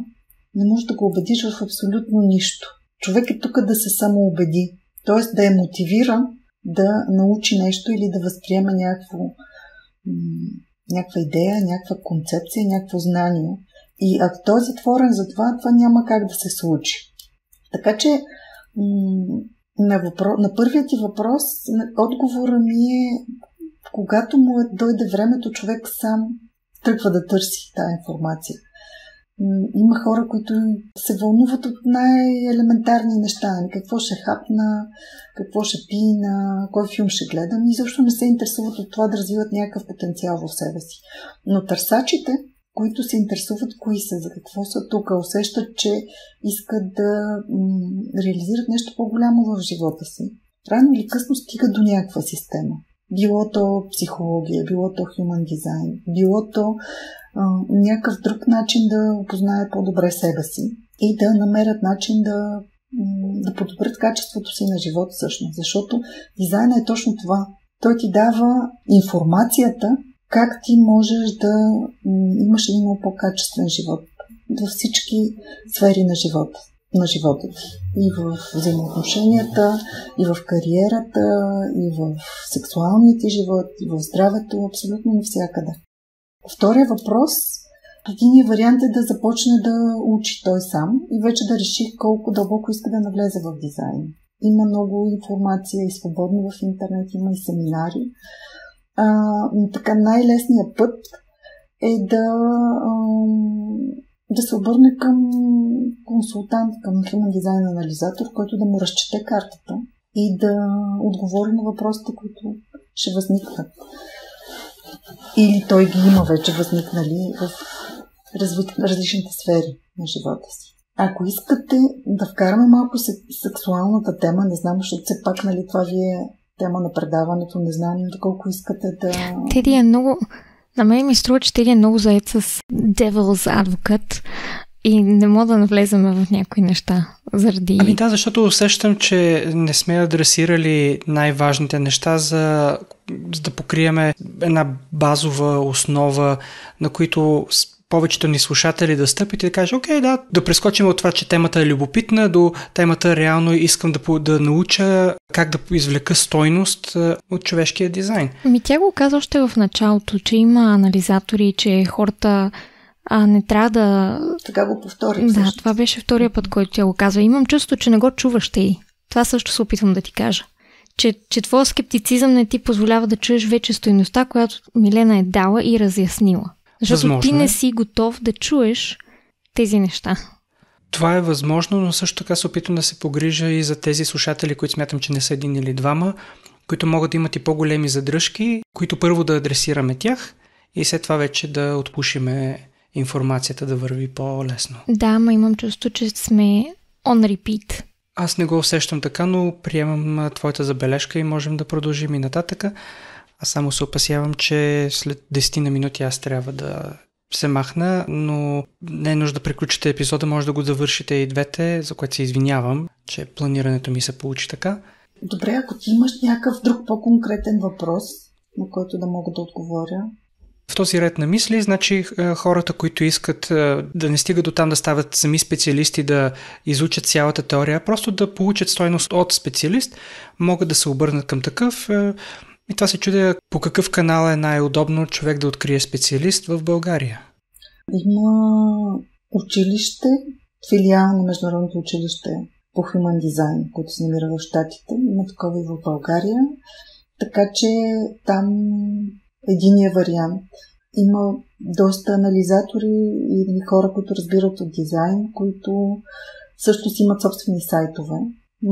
не може да го убедиш в абсолютно нищо. Човек е тук да се самоубеди, т.е. да е мотивиран да научи нещо или да възприеме някаква идея, някаква концепция, някакво знание. И ако той е затворен за това, това няма как да се случи. Така че на първият ти въпрос, отговора ми е: когато му дойде времето, човек сам тръгва да търси тази информация. Има хора, които се вълнуват от най-елементарни неща. Какво ще хапна, какво ще пина, кой филм ще гледам, и защо не се интересуват от това да развиват някакъв потенциал в себе си. Но търсачите, които се интересуват кои са, за какво са тук, усещат, че искат да реализират нещо по-голямо в живота си, рано или късно стигат до някаква система. Било то психология, било то human design, било то някакъв друг начин да опознаят по-добре себе си и да намерят начин да подобрят качеството си на живота всъщност. Защото дизайна е точно това. Той ти дава информацията как ти можеш да имаш един много по-качествен живот във всички сфери на живота. И в взаимоотношенията, и в кариерата, и в сексуалния ти живот, и в здравето, абсолютно навсякъде. Втория въпрос, единият вариант е да започне да учи той сам и вече да реши колко дълбоко иска да навлезе в дизайн. Има много информация и свободно в интернет, има и семинари. Така най-лесният път е да се обърне към консултант, към human design анализатор, който да му разчете картата и да отговори на въпросите, които ще възникнат. Или той ги има вече възникнали в различните сфери на живота си. Ако искате да вкараме малко сексуалната тема, не знам, защото все пак, нали, това ви е тема на предаването, не знам доколко искате да... Теди е много... На мен ми струва, че Теди е много заед с Devil's Advocate и не мога да навлезаме в някои неща заради... Да, защото усещам, че не сме адресирали най-важните неща, за да покриеме една базова основа, на които повечето ни слушатели да стъпите и да кажат: окей, да прескочим от това, че темата е любопитна, до темата реално искам да науча как да извлека стойност от човешкия дизайн. Тя го каза още в началото, че има анализатори, че хората не трябва да... Така го повтори. Да, това беше втория път, който тя го казва. Имам чувство, че не го чуваш ти. Това също се опитвам да ти кажа. Че твой скептицизъм не ти позволява да чуеш вече стойността, която Милена е дала и разяснила. Защото възможно ти не си готов да чуеш тези неща. Това е възможно, но също така се опитвам да се погрижа и за тези слушатели, които смятам, че не са един или двама, които могат да имат и по-големи задръжки, които първо да адресираме тях и след това вече да отпушиме информацията да върви по-лесно. Да, имам чувство, че сме on repeat. Аз не го усещам така, но приемам твоята забележка и можем да продължим и нататъка. Аз само се опасявам, че след 10 на минути аз трябва да се махна, но не е нужда да приключите епизода, може да го завършите и двете, за което се извинявам, че планирането ми се получи така. Добре, ако ти имаш някакъв друг по-конкретен въпрос, на който да мога да отговоря. В този ред на мисли, значи хората, които искат да не стигат до там да стават сами специалисти, да изучат цялата теория, просто да получат стойност от специалист, могат да се обърнат към такъв. И това се чудя по какъв канал е най-удобно човек да открие специалист в България. Има училище, филиал на Международното училище по Human Design, който се намира в Щатите. Има такова и в България. Така че там единия вариант. Има доста анализатори и хора, които разбират от дизайн, които също си имат собствени сайтове.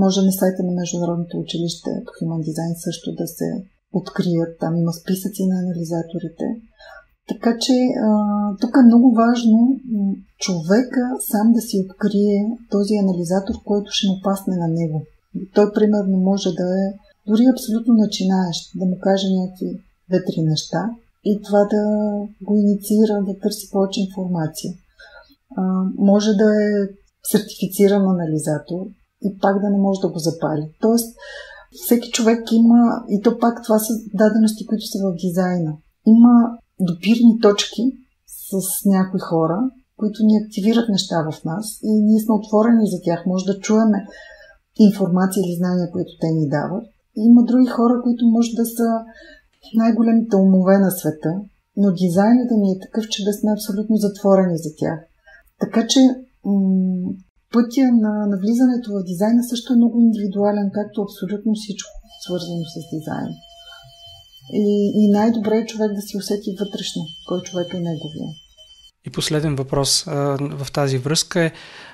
Може на сайта на Международното училище по Human Design също да се открият. Там има списъци на анализаторите. Така че тук е много важно човека сам да си открие този анализатор, който ще му пасне на него. Той, примерно, може да е дори абсолютно начинаещ, да му каже някакви две-три неща и това да го инициира да търси повече информация. Може да е сертифициран анализатор и пак да не може да го запали. Тоест, всеки човек има, и то пак това са дадености, които са в дизайна. Има допирни точки с някои хора, които ни активират неща в нас и ние сме отворени за тях. Може да чуеме информация или знания, които те ни дават. И има други хора, които може да са най-големите умове на света, но дизайнът да ни е такъв, че да сме абсолютно затворени за тях. Така че пътя на влизането в дизайна също е много индивидуален, както абсолютно всичко свързано с дизайн. И най-добре е човек да си усети вътрешно, кой човек е неговия. И последен въпрос в тази връзка е,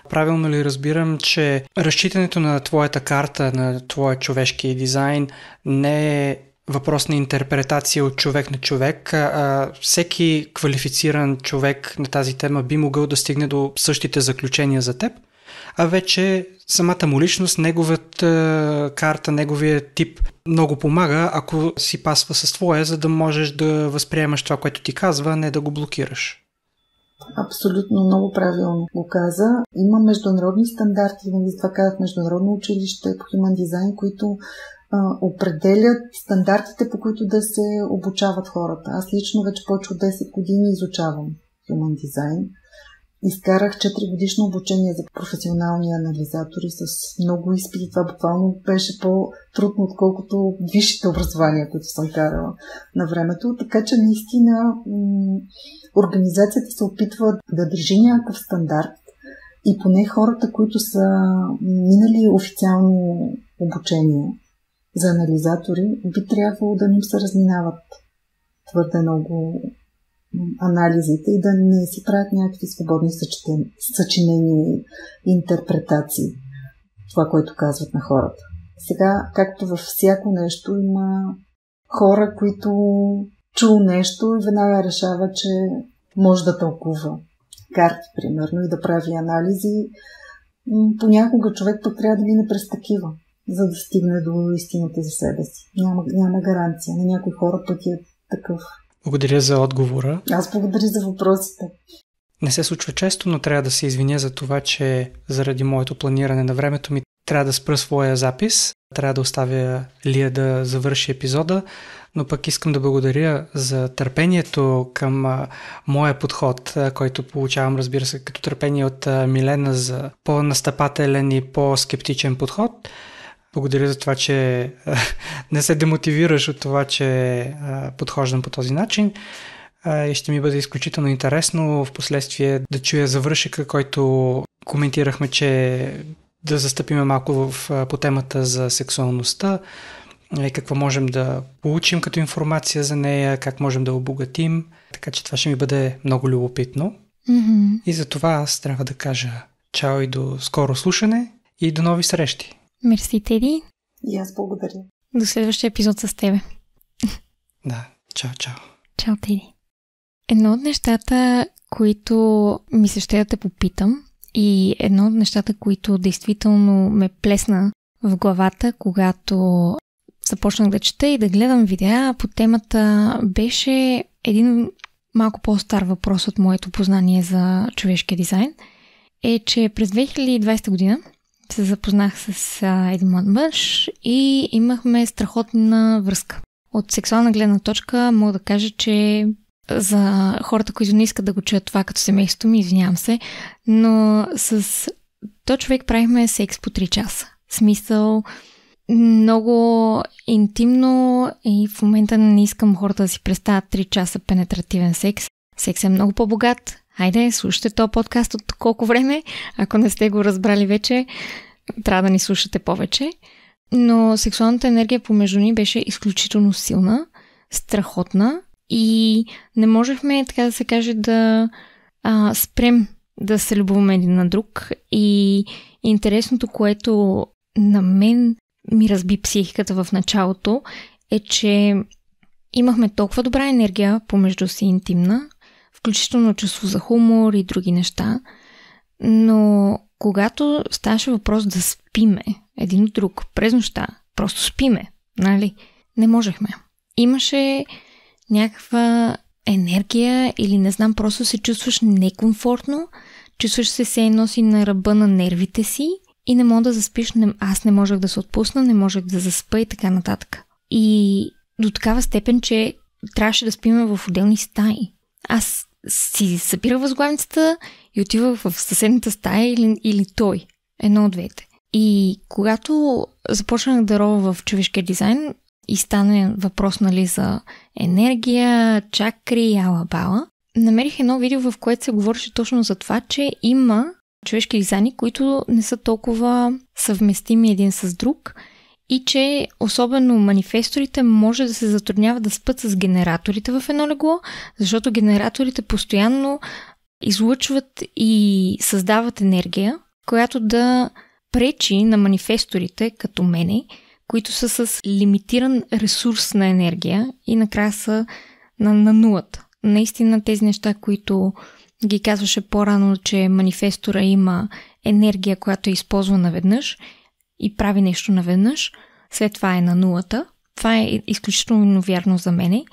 правилно ли разбирам, че разчитането на твоята карта, на твоя човешки дизайн не е въпрос на интерпретация от човек на човек, а всеки квалифициран човек на тази тема би могъл да стигне до същите заключения за теб, а вече самата му личност, неговата карта, неговия тип много помага, ако си пасва с твоя, за да можеш да възприемаш това, което ти казва, а не да го блокираш. Абсолютно, много правилно го каза. Има международни стандарти, това казах, Международно училище по Human Design, които определят стандартите, по които да се обучават хората. Аз лично вече повече от 10 години изучавам Human Design. Изкарах 4 годишно обучение за професионални анализатори с много изпити. Това буквално беше по-трудно, отколкото висшите образования, които съм карала на времето. Така че наистина организацията се опитва да държи някакъв стандарт и поне хората, които са минали официално обучение за анализатори, би трябвало да не им се разминават твърде много анализите и да не си правят някакви свободни съчинения и интерпретации. Това, което казват на хората. Сега, както във всяко нещо, има хора, които чул нещо и веднага решава, че може да тълкува карти, примерно, и да прави анализи. Понякога човек пък трябва да мине през такива, за да стигне до истината за себе си. Няма гаранция. На някои хора пътят е такъв. Благодаря за отговора. Аз благодаря за въпросите. Не се случва често, но трябва да се извиня за това, че заради моето планиране на времето ми трябва да спра своя запис. Трябва да оставя Лия да завърши епизода, но пък искам да благодаря за търпението към моя подход, който получавам, разбира се, като търпение от Милена за по-настъпателен и по-скептичен подход. Благодаря за това, че не се демотивираш от това, че подхождам по този начин. И ще ми бъде изключително интересно в последствие да чуя завършека, който коментирахме, че да застъпим малко по темата за сексуалността и какво можем да получим като информация за нея, как можем да обогатим. Така че това ще ми бъде много любопитно. Mm-hmm. И за това аз трябва да кажа чао и до скоро слушане и до нови срещи. Мерси, Теди. И аз благодаря. До следващия епизод с тебе. Да, чао. Чао, Теди. Едно от нещата, които ми се ще да те попитам, и едно от нещата, които действително ме плесна в главата, когато започнах да чета и да гледам видеа по темата, беше един малко по-стар въпрос от моето познание за човешкия дизайн, е, че през 2020 година се запознах с един млад мъж и имахме страхотна връзка. От сексуална гледна точка мога да кажа, че за хората, които не искат да го чуят това като семейството ми, извинявам се, но с този човек правихме секс по 3 часа. В смисъл, много интимно и в момента не искам хората да си представят 3 часа пенетративен секс. Секс е много по-богат. Хайде, слушайте този подкаст от колко време. Ако не сте го разбрали вече, трябва да ни слушате повече. Но сексуалната енергия помежду ни беше изключително силна, страхотна и не можехме, така да се каже, да спрем да се любоваме един на друг. И интересното, което на мен ми разби психиката в началото, е, че имахме толкова добра енергия помежду си интимна, включително чувство за хумор и други неща, но когато ставаше въпрос да спиме един от друг през нощта, просто спиме, нали? Не можехме. Имаше някаква енергия или не знам, просто се чувстваш некомфортно, чувстваш се едно си на ръба на нервите си и не мога да заспиш, аз не можех да се отпусна, не можех да заспа и така нататък. И до такава степен, че трябваше да спиме в отделни стаи. Аз си събирах възглавницата и отивах в съседната стая или той. Едно от двете. И когато започнах да робя в човешкия дизайн и стане въпрос, нали, за енергия, чакри, ала-бала, намерих едно видео, в което се говореше точно за това, че има човешки дизайни, които не са толкова съвместими един с друг и че особено манифесторите може да се затрудняват да спят с генераторите в едно легло, защото генераторите постоянно излъчват и създават енергия, която да пречи на манифесторите, като мене, които са с лимитиран ресурс на енергия и накрая са на нулата. Наистина тези неща, които ги казваше по-рано, че манифестора има енергия, която е използва наведнъж и прави нещо наведнъж, след това е на нулата. Това е изключително вярно за мене.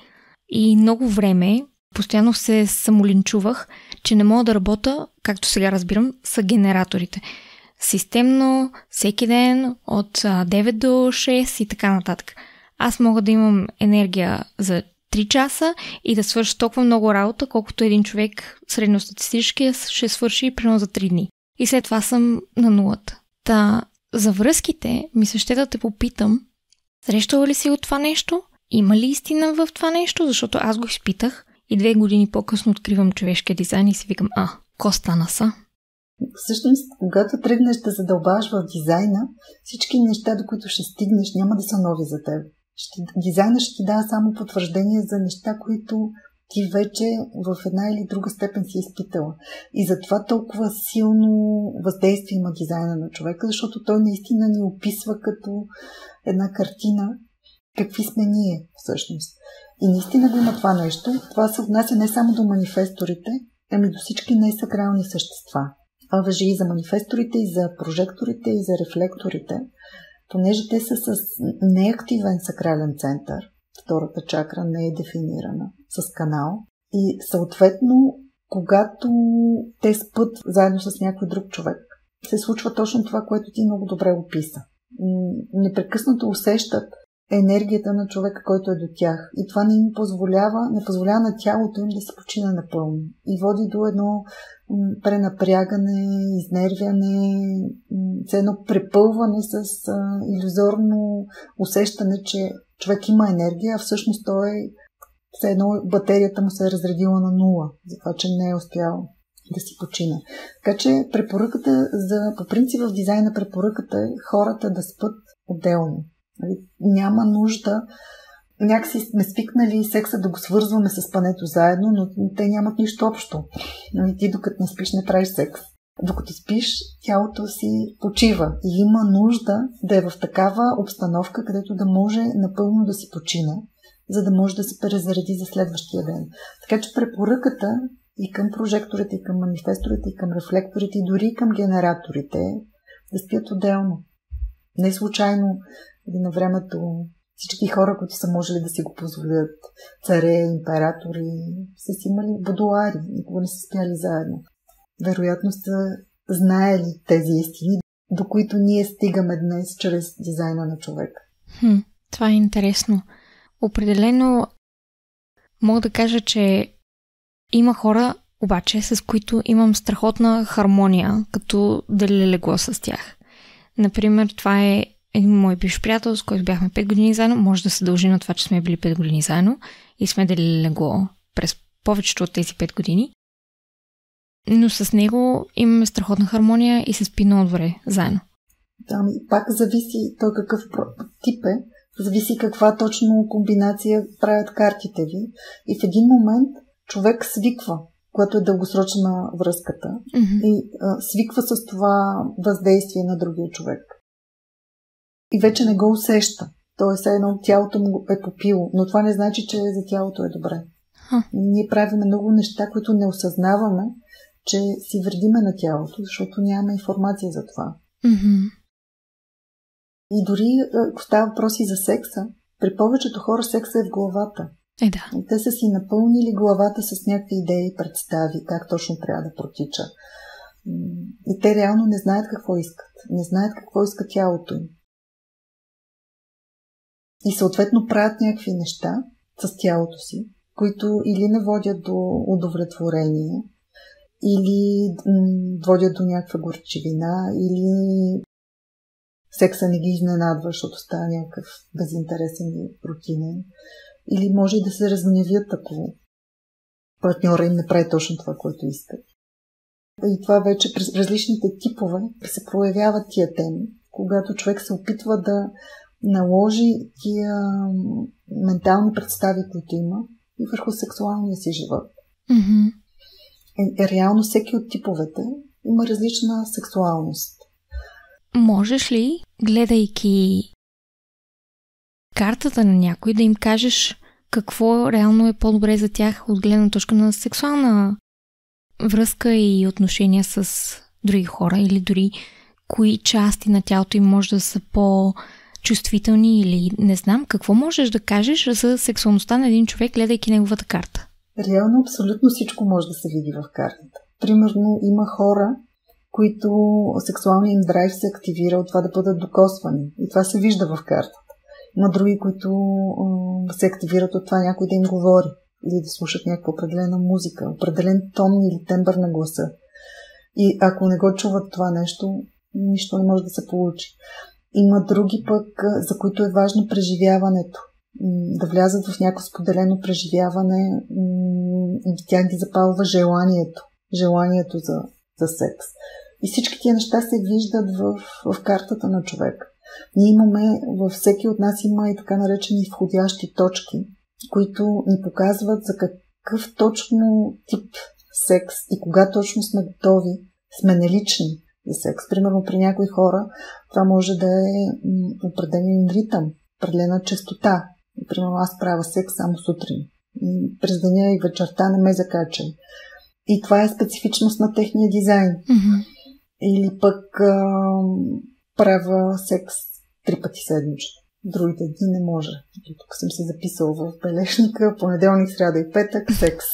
И много време постоянно се самолинчувах, че не мога да работя, както сега разбирам, с генераторите. Системно, всеки ден, от 9 до 6 и така нататък. Аз мога да имам енергия за 3 часа и да свърша толкова много работа, колкото един човек средностатистически ще свърши примерно за 3 дни. И след това съм на нулата. За връзките ми се ще да те попитам, срещала ли си от това нещо? Има ли истина в това нещо? Защото аз го изпитах и 2 години по-късно откривам човешкия дизайн и си викам, ко стана са? Всъщност, когато тръгнеш да задълбаваш в дизайна, всички неща, до които ще стигнеш, няма да са нови за теб. Дизайна ще ти дава само потвърждение за неща, които ти вече в една или друга степен си изпитала. И затова толкова силно въздействие има дизайна на човека, защото той наистина ни описва като една картина какви сме ние всъщност. И наистина го има това нещо. Това се отнася не само до манифесторите, ами до всички несакрални същества. Това важи и за манифесторите, и за прожекторите, и за рефлекторите, понеже те са с неактивен сакрален център. Втората чакра не е дефинирана с канал. И съответно, когато те спът заедно с някой друг човек, се случва точно това, което ти много добре описа. Непрекъснато усещат енергията на човека, който е до тях. И това не позволява на тялото им да се почине напълно. И води до едно пренапрягане, изнервяне, едно препълване с илюзорно усещане, че човек има енергия, а всъщност той все едно батерията му се е разредила на нула, за това, че не е успял да си почине. Така че препоръката по принцип в дизайна препоръката е хората да спят отделно. Няма нужда. Някакси сме свикнали секса да го свързваме с спането заедно, но те нямат нищо общо. Ти докато не спиш, не правиш секс. Докато спиш, тялото си почива и има нужда да е в такава обстановка, където да може напълно да си почине, за да може да се презареди за следващия ден. Така че препоръката и към прожекторите, и към манифесторите, и към рефлекторите, и дори и към генераторите да спят отделно. Не случайно на времето всички хора, които са можели да си го позволят, царе, императори, са си имали будуари, никога не са спяли заедно. Вероятно са знаели тези истини, до които ние стигаме днес чрез дизайна на човека. Това е интересно. Определено мога да кажа, че има хора, обаче, с които имам страхотна хармония, като деля легло с тях. Например, това е един мой бивш приятел, с който бяхме 5 години заедно. Може да се дължи на това, че сме били 5 години заедно и сме делили легло през повечето от тези 5 години. Но с него имаме страхотна хармония и се спи много добре заедно. Да, пак зависи той какъв тип е, зависи каква точно комбинация правят картите ви. И в един момент човек свиква, което е дългосрочна връзката, и свиква с това въздействие на другия човек. И вече не го усеща. Тоест, едно тялото му е попило, но това не значи, че за тялото е добре. Ние правим много неща, които не осъзнаваме, че си вредиме на тялото, защото нямаме информация за това. И дори, ако става въпроси за секса, при повечето хора секса е в главата. Да. Те са си напълнили главата с някакви идеи и представи, как точно трябва да протича. И те реално не знаят какво искат. Не знаят какво иска тялото им. И съответно правят някакви неща с тялото си, които или не водят до удовлетворение, или водят до някаква горчивина, или секса не ги изненадва, защото става някакъв безинтересен и рутинен. Или може и да се разгневят, ако партньора им не прави точно това, което искат. И това вече през различните типове се проявяват тия теми, когато човек се опитва да наложи тия ментални представи, които има, и върху сексуалния си живот. Реално всеки от типовете има различна сексуалност. Можеш ли, гледайки картата на някой, да им кажеш какво реално е по-добре за тях от гледна точка на сексуална връзка и отношения с други хора, или дори кои части на тялото им може да са по-чувствителни, или не знам, какво можеш да кажеш за сексуалността на един човек, гледайки неговата карта? Реално абсолютно всичко може да се види в картата. Примерно има хора, които сексуалният им драйв се активира от това да бъдат докосвани. И това се вижда в картата. Има други, които се активират от това някой да им говори или да слушат някаква определена музика, определен тон или тембър на гласа. И ако не го чуват това нещо, нищо не може да се получи. Има други пък, за които е важно преживяването. Да влязат в някакво споделено преживяване и в тях ги запалва желанието за секс. И всички тия неща се виждат в картата на човек. Ние имаме, във всеки от нас има и така наречени входящи точки, които ни показват за какъв точно тип секс и кога точно сме готови, сме налични за секс. Примерно при някои хора това може да е определен ритъм, определена честота. Примерно аз правя секс само сутрин. През деня и вечерта не ме закачай. И това е специфичност на техния дизайн. Или пък правя секс 3 пъти седмично. Другите дни не може. Тук съм се записала в бележника: понеделник, сряда и петък секс.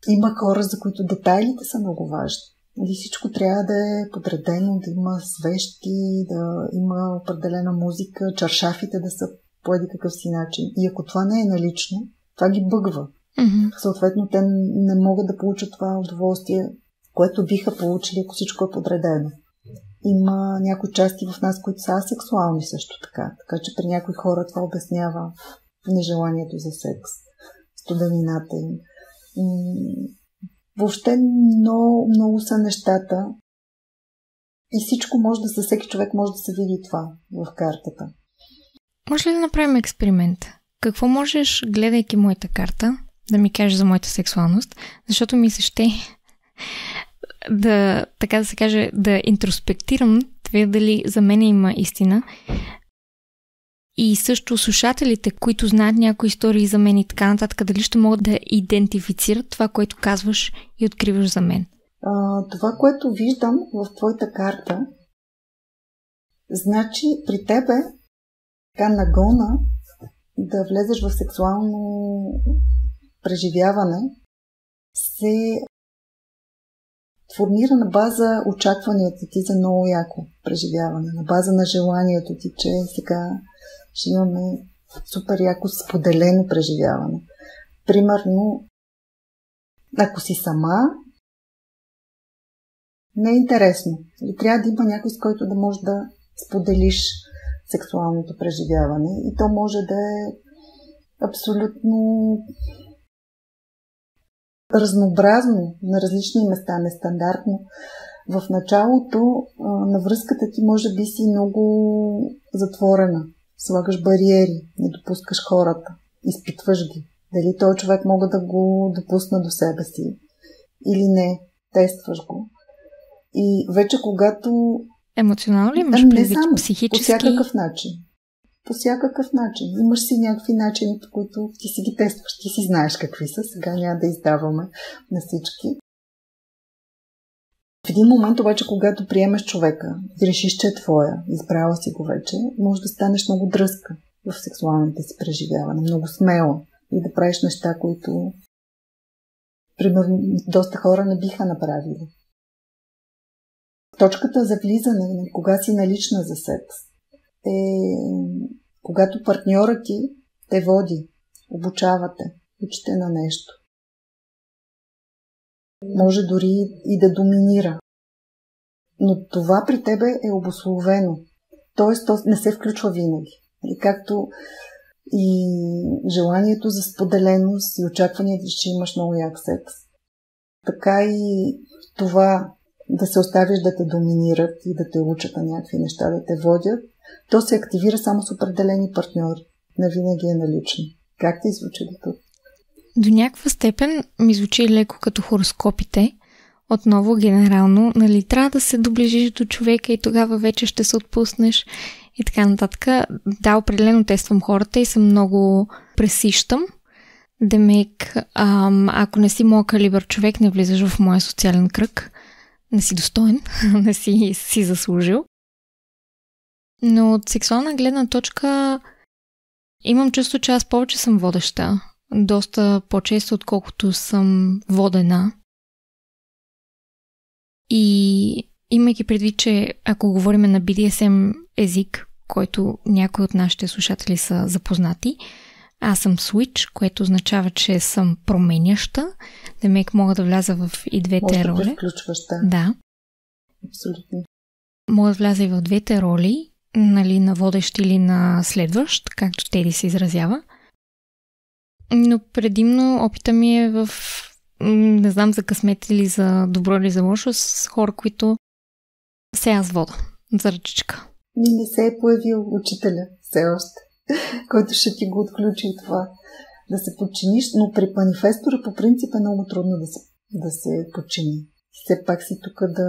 Има хора, за които детайлите са много важни. Всичко трябва да е подредено, да има свещи, да има определена музика, чаршафите да са по какъв си начин. И ако това не е налично, това ги бъгва. Съответно, те не могат да получат това удоволствие, което биха получили, ако всичко е подредено. Има някои части в нас, които са асексуални също така. Така че при някои хора това обяснява нежеланието за секс, студенината им. Въобще много са нещата и всичко може да, за всеки човек може да се види това в картата. Може ли да направим експеримент? Какво можеш, гледайки моята карта, да ми кажеш за моята сексуалност? Защото ми се ще да, така да се каже, да интроспектирам това дали за мен има истина. И също слушателите, които знаят някои истории за мен и така нататък, дали ще могат да идентифицират това, което казваш и откриваш за мен? Това, което виждам в твоята карта, значи при тебе така нагона да влезеш в сексуално преживяване се формира на база очакванията ти за много яко преживяване, на база на желанието ти, че сега ще имаме супер яко споделено преживяване. Примерно, ако си сама, не е интересно. Трябва да има някой, с който да можеш да споделиш сексуалното преживяване. И то може да е абсолютно разнообразно на различни места, нестандартно. В началото на връзката ти може би си много затворена. Слагаш бариери, не допускаш хората, изпитваш ги. Дали този човек мога да го допусна до себе си или не, тестваш го. И вече когато... Емоционално ли имаш предвид? Психически? По всякакъв начин. По всякакъв начин. Имаш си някакви начини, по които ти си ги тестваш. Ти си знаеш какви са. Сега няма да издаваме на всички. В един момент обаче, когато приемеш човека и решиш, че е твоя, избрала си го вече, може да станеш много дръзка в сексуалните си преживявания, много смела и да правиш неща, които примерно доста хора не биха направили. Точката за влизане, кога си налична за секс, е когато партньорът ти те води, обучавате, учите на нещо. Може дори и да доминира. Но това при тебе е обусловено. Тоест, то не се включва винаги. И както и желанието за споделеност и очакването, че имаш много як секс. Така и това да се оставиш да те доминират и да те учат на някакви неща, да те водят, то се активира само с определени партньори. Не винаги е налично. Как ти звучи до тук? До някаква степен ми звучи леко като хороскопите. Отново, генерално, нали, трябва да се доближиш до човека и тогава вече ще се отпуснеш и така нататък. Да, определено тествам хората и съм много пресищам. Демек, ако не си моя калибър човек, не влизаш в моя социален кръг. Не си достоен, не си заслужил. Но от сексуална гледна точка имам чувство, че аз повече съм водеща. Доста по-често, отколкото съм водена. И имайки предвид, че ако говорим на BDSM език, който някои от нашите слушатели са запознати, аз съм switch, което означава, че съм променяща. Демек мога да вляза в и двете роли. Може да включваш, да. Абсолютно. Мога да вляза и в двете роли, нали, на водещ или на следващ, както Теди се изразява. Но предимно опита ми е в, не знам за късмет или за добро или за лошо, с хора, които се аз вода за ръчичка. Не се е появил учителя все още, който ще ти го отключи от това да се подчиниш, но при манифестора по принцип е много трудно да се подчини. Все пак си тук да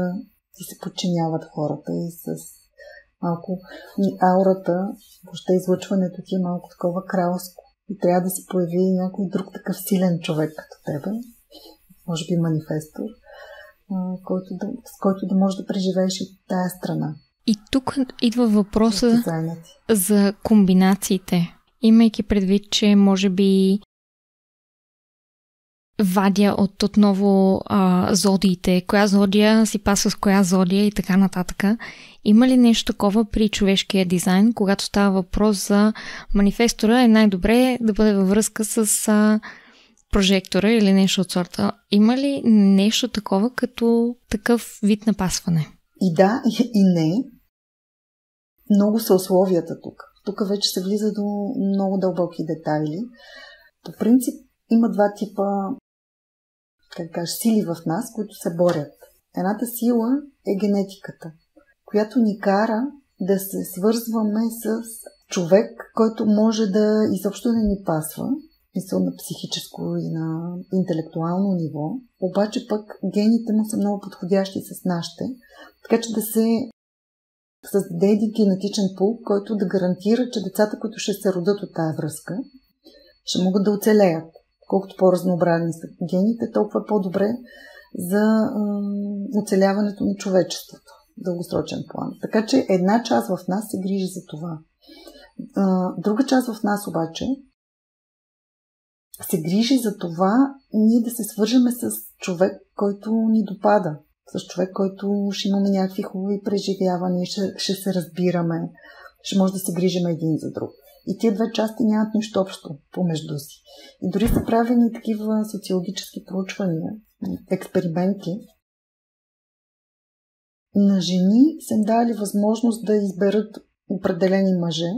ти се подчиняват хората и с малко аурата, въобще излъчването ти е малко такова кралско. И трябва да се появи някой друг такъв силен човек като тебе, може би манифестор, с който да можеш да преживееш и тая страна. И тук идва въпроса за комбинациите. Имайки предвид, че може би вадя от отново зодиите, коя зодия си пасва с коя зодия и така нататък. Има ли нещо такова при човешкия дизайн, когато става въпрос за манифестора, е най-добре да бъде във връзка с прожектора или нещо от сорта. Има ли нещо такова като такъв вид напасване? И да, и не. Много са условията тук. Тук вече се влиза до много дълбоки детайли. По принцип има два типа сили в нас, които се борят. Едната сила е генетиката, която ни кара да се свързваме с човек, който може да изобщо не ни пасва, мисъл на психическо и на интелектуално ниво, обаче пък гените му са много подходящи с нашите, така че да се създаде един генетичен пул, който да гарантира, че децата, които ще се родят от тая връзка, ще могат да оцелеят. Колкото по-разнообразни са гените, толкова по-добре за оцеляването на човечеството в дългосрочен план. Така че една част в нас се грижи за това. Друга част в нас обаче се грижи за това ние да се свържеме с човек, който ни допада. С човек, който ще имаме някакви хубави преживявания, ще се разбираме, ще може да се грижим един за друг. И тия две части нямат нищо общо помежду си. И дори са правени такива социологически проучвания, експерименти. На жени са им дали възможност да изберат определени мъже,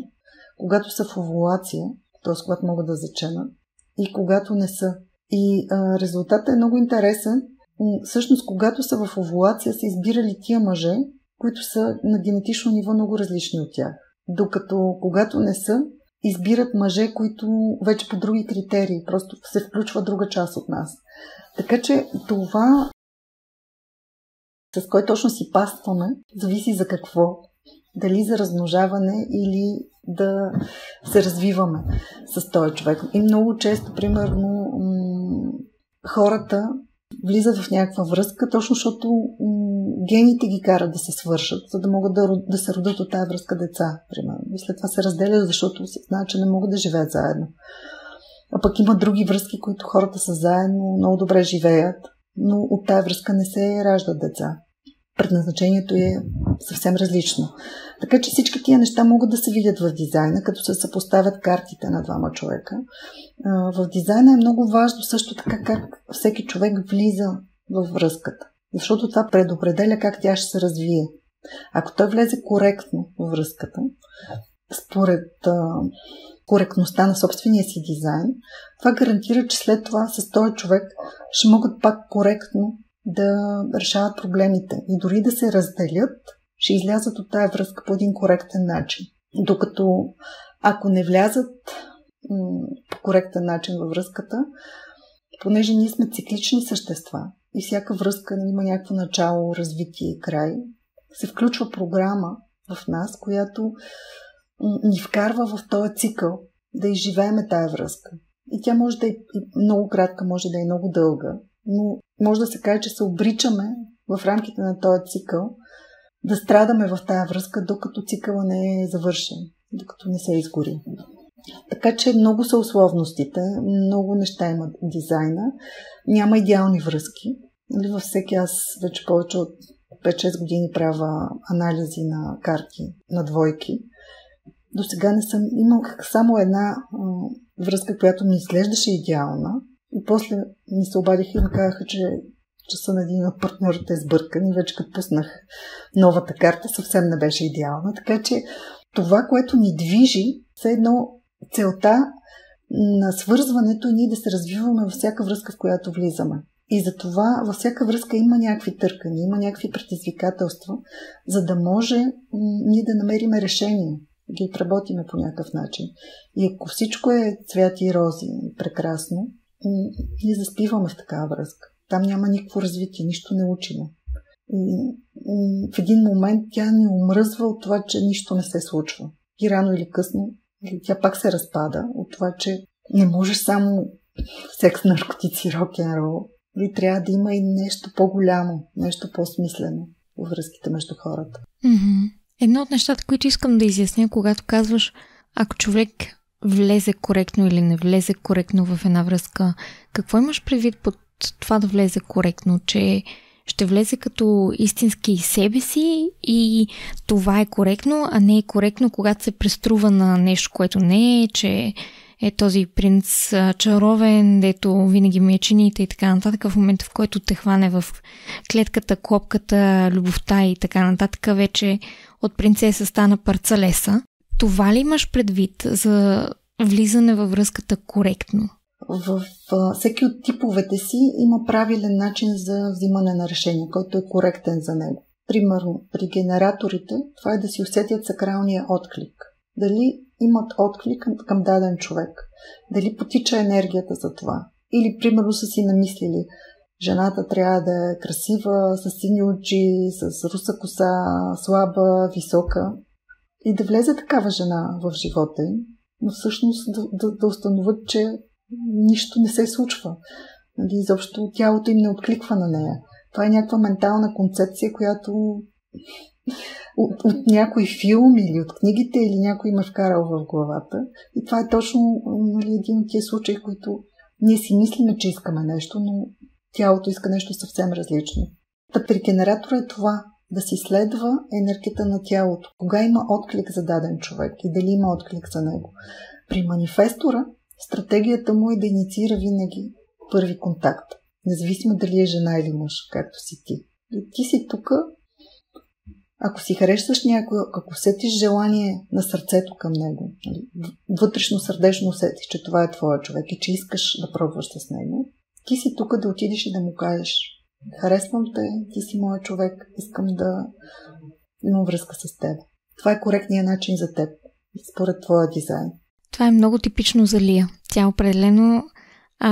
когато са в овулация, т.е. когато могат да заченат, и когато не са. И резултатът е много интересен. Всъщност, когато са в овулация, са избирали тия мъже, които са на генетично ниво много различни от тях. Докато когато не са, избират мъже, които вече по други критерии, просто се включва друга част от нас. Така че това, с кой точно си пастваме, зависи за какво. Дали за размножаване или да се развиваме с този човек. И много често, примерно, хората влизат в някаква връзка, точно защото гените ги карат да се свършат, за да могат да се родят от тази връзка деца, примерно. И след това се разделят, защото се знаят, че не могат да живеят заедно. А пък има други връзки, които хората са заедно, много добре живеят, но от тази връзка не се раждат деца. Предназначението е съвсем различно. Така че всички тия неща могат да се видят в дизайна, като се съпоставят картите на двама човека. В дизайна е много важно също така как всеки човек влиза в връзката, защото това предопределя как тя ще се развие. Ако той влезе коректно в връзката, според коректността на собствения си дизайн, това гарантира, че след това с този човек ще могат пак коректно да решават проблемите. И дори да се разделят, ще излязат от тая връзка по един коректен начин. Докато ако не влязат по коректен начин във връзката, понеже ние сме циклични същества и всяка връзка има някакво начало, развитие и край, се включва програма в нас, която ни вкарва в този цикъл да изживееме тая връзка. И тя може да е много кратка, може да е много дълга, но може да се каже, че се обричаме в рамките на този цикъл да страдаме в тая връзка, докато цикъла не е завършен, докато не се изгори. Така че много са условностите, много неща има дизайна, няма идеални връзки. Във всеки аз вече повече от 5-6 години правя анализи на карти, на двойки. До сега имах само една връзка, която ми изглеждаше идеална, и после ми се обадиха и ми казаха, че часа на един от партньорите е сбъркан и вече като пуснах новата карта, съвсем не беше идеална. Така че това, което ни движи, все едно целта на свързването е ние да се развиваме във всяка връзка, в която влизаме. И затова във всяка връзка има някакви търкания, има някакви предизвикателства, за да може ние да намерим решение, да ги отработиме по някакъв начин. И ако всичко е цвяти и рози, прекрасно, ние заспиваме в такава връзка. Там няма никакво развитие, нищо не учиме. И в един момент тя ни омръзва от това, че нищо не се случва. И рано или късно тя пак се разпада от това, че не можеш само секс, наркотици, рок-н-рол. И трябва да има и нещо по-голямо, нещо по-смислено във връзките между хората. Едно от нещата, които искам да изясня, когато казваш, ако човек влезе коректно или не влезе коректно в една връзка, какво имаш предвид под това да влезе коректно? Че ще влезе като истински себе си и това е коректно, а не е коректно, когато се преструва на нещо, което не е, че е този принц чаровен, дето винаги ме чините и така нататък. В момента, в който те хване в клетката, клопката, любовта и така нататък, вече от принцеса стана парцалеса. Това ли имаш предвид за влизане във връзката коректно? В всеки от типовете си има правилен начин за взимане на решение, който е коректен за него. Примерно, при генераторите това е да си усетят сакралния отклик. Дали имат отклик към даден човек, дали потича енергията за това. Или, примерно, са си намислили, жената трябва да е красива, с сини очи, с руса коса, слаба, висока. И да влезе такава жена в живота им, но всъщност да установят, че нищо не се случва. Изобщо тялото им не откликва на нея. Това е някаква ментална концепция, която от някой филм или от книгите или някой ме вкарал в главата. И това е точно един от тия случаи, в които ние си мислиме, че искаме нещо, но тялото иска нещо съвсем различно. Та при генератора е това, да си следва енергията на тялото. Кога има отклик за даден човек и дали има отклик за него. При манифестора стратегията му е да инициира винаги първи контакт. Независимо дали е жена или мъж, както си ти. И ти си тук Ако си харесваш някой, ако усетиш желание на сърцето към него, вътрешно сърдечно усетиш, че това е твоя човек и че искаш да пробваш с него, ти си тук да отидеш и да му кажеш: харесвам те, ти си моя човек, искам да имам връзка с теб. Това е коректният начин за теб, според твоя дизайн. Това е много типично за Лия. Тя определено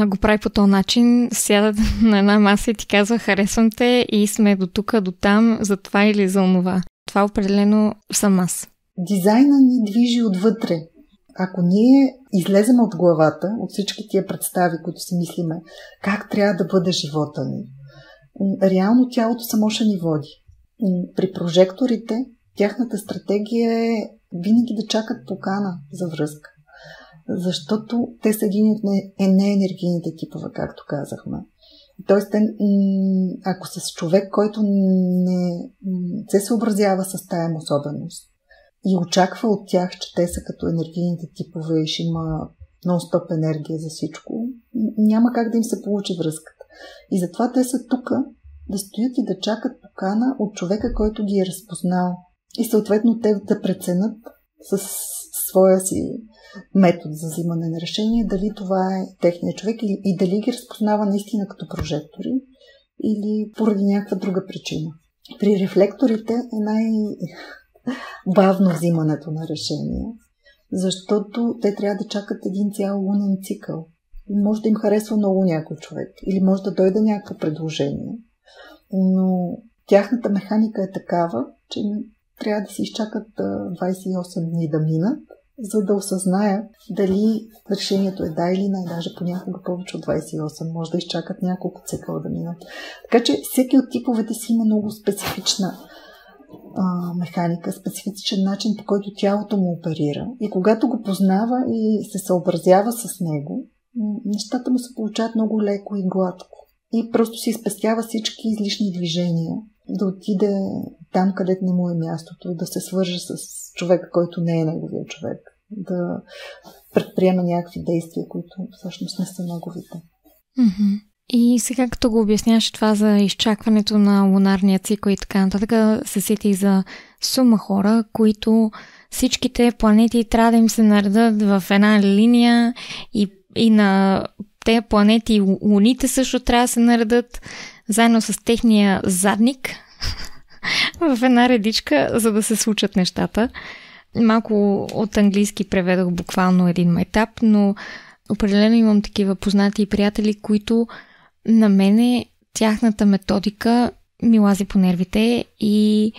го прави по този начин. Сядат на една маса и ти казва: харесвам те и сме до тук, до там, за това или за онова. Това определено съм аз. Дизайна ни движи отвътре. Ако ние излезем от главата, от всички тия представи, които си мислиме, как трябва да бъде живота ни, реално тялото само ще ни води. При прожекторите тяхната стратегия е винаги да чакат покана за връзка. Защото те са един от неенергийните типове, както казахме. Тоест, ако с човек, който не се съобразява с тая особеност и очаква от тях, че те са като енергийните типове и ще има нон-стоп енергия за всичко, няма как да им се получи връзката. И затова те са тук да стоят и да чакат покана от човека, който ги е разпознал. И съответно те да преценят с своя си метод за взимане на решение дали това е техният човек и дали ги разпознава наистина като прожектори или поради някаква друга причина. При рефлекторите е най-бавно взимането на решение, защото те трябва да чакат един цял лунен цикъл. И може да им харесва много някой човек или може да дойде някакво предложение, но тяхната механика е такава, че трябва да си изчакат 28 дни да минат, за да осъзнаят дали решението е да или не, даже понякога повече от 28, може да изчакат няколко цикъла да минат. Така че всеки от типовете си има много специфична механика, специфичен начин, по който тялото му оперира. И когато го познава и се съобразява с него, нещата му се получават много леко и гладко. И просто си спестява всички излишни движения, да отиде там, където не му е мястото, да се свърже с човека, който не е неговия човек, да предприема някакви действия, които всъщност не са неговите. Mm-hmm. И сега като го обясняваш това за изчакването на лунарния цикъл и така нататък, се сети за сума хора, които всичките планети трябва да им се наредат в една линия и на тези планети и луните също трябва да се наредат заедно с техния задник в една редичка, за да се случат нещата. Малко от английски преведох буквално един майтап, но определено имам такива познати и приятели, които на мене тяхната методика ми лази по нервите и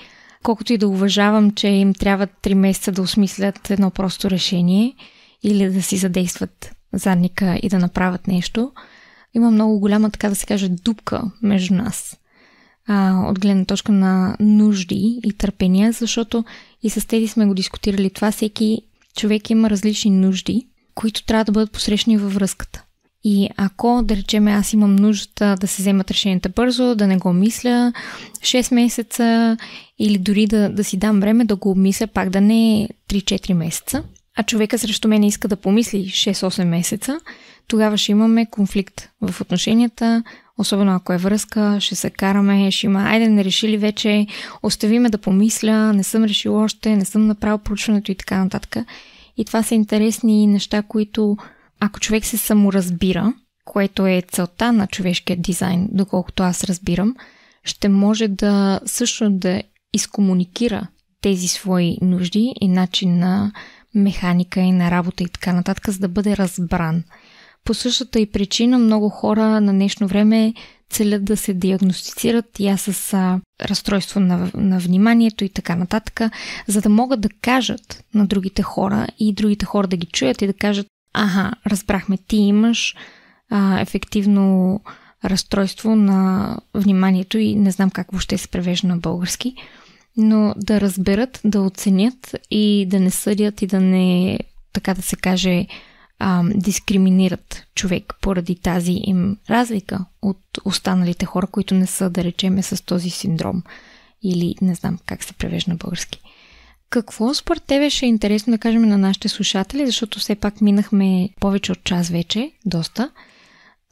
колкото и да уважавам, че им трябва 3 месеца да осмислят едно просто решение или да си задействат задника и да направят нещо, има много голяма, така да се каже, дупка между нас. От гледна точка на нужди и търпения, защото и с тези сме го дискутирали това, всеки човек има различни нужди, които трябва да бъдат посрещани във връзката. И ако, да речем, аз имам нужда да се вземат решенията бързо, да не го мисля 6 месеца или дори да си дам време да го обмисля, пак да не е 3-4 месеца, а човека срещу мен иска да помисли 6-8 месеца, тогава ще имаме конфликт в отношенията, особено ако е връзка, ще се караме, ще има: айде, не решили вече, остави ме да помисля, не съм решил още, не съм направил проучването и така нататък. И това са интересни неща, които ако човек се саморазбира, което е целта на човешкия дизайн, доколкото аз разбирам, ще може да също да изкомуникира тези свои нужди и начин на механика и на работа и така нататък, за да бъде разбран. По същата и причина много хора на днешно време целят да се диагностицират и аз с разстройство на вниманието и така нататък, за да могат да кажат на другите хора и другите хора да ги чуят и да кажат: аха, разбрахме, ти имаш ефективно разстройство на вниманието и не знам как въобще се превежда на български, но да разберат, да оценят и да не съдят и да не, така да се каже, дискриминират човек поради тази им разлика от останалите хора, които не са, да речеме, с този синдром или не знам как се превежда на български. Какво според тебе ще е интересно да кажем на нашите слушатели, защото все пак минахме повече от час вече, доста,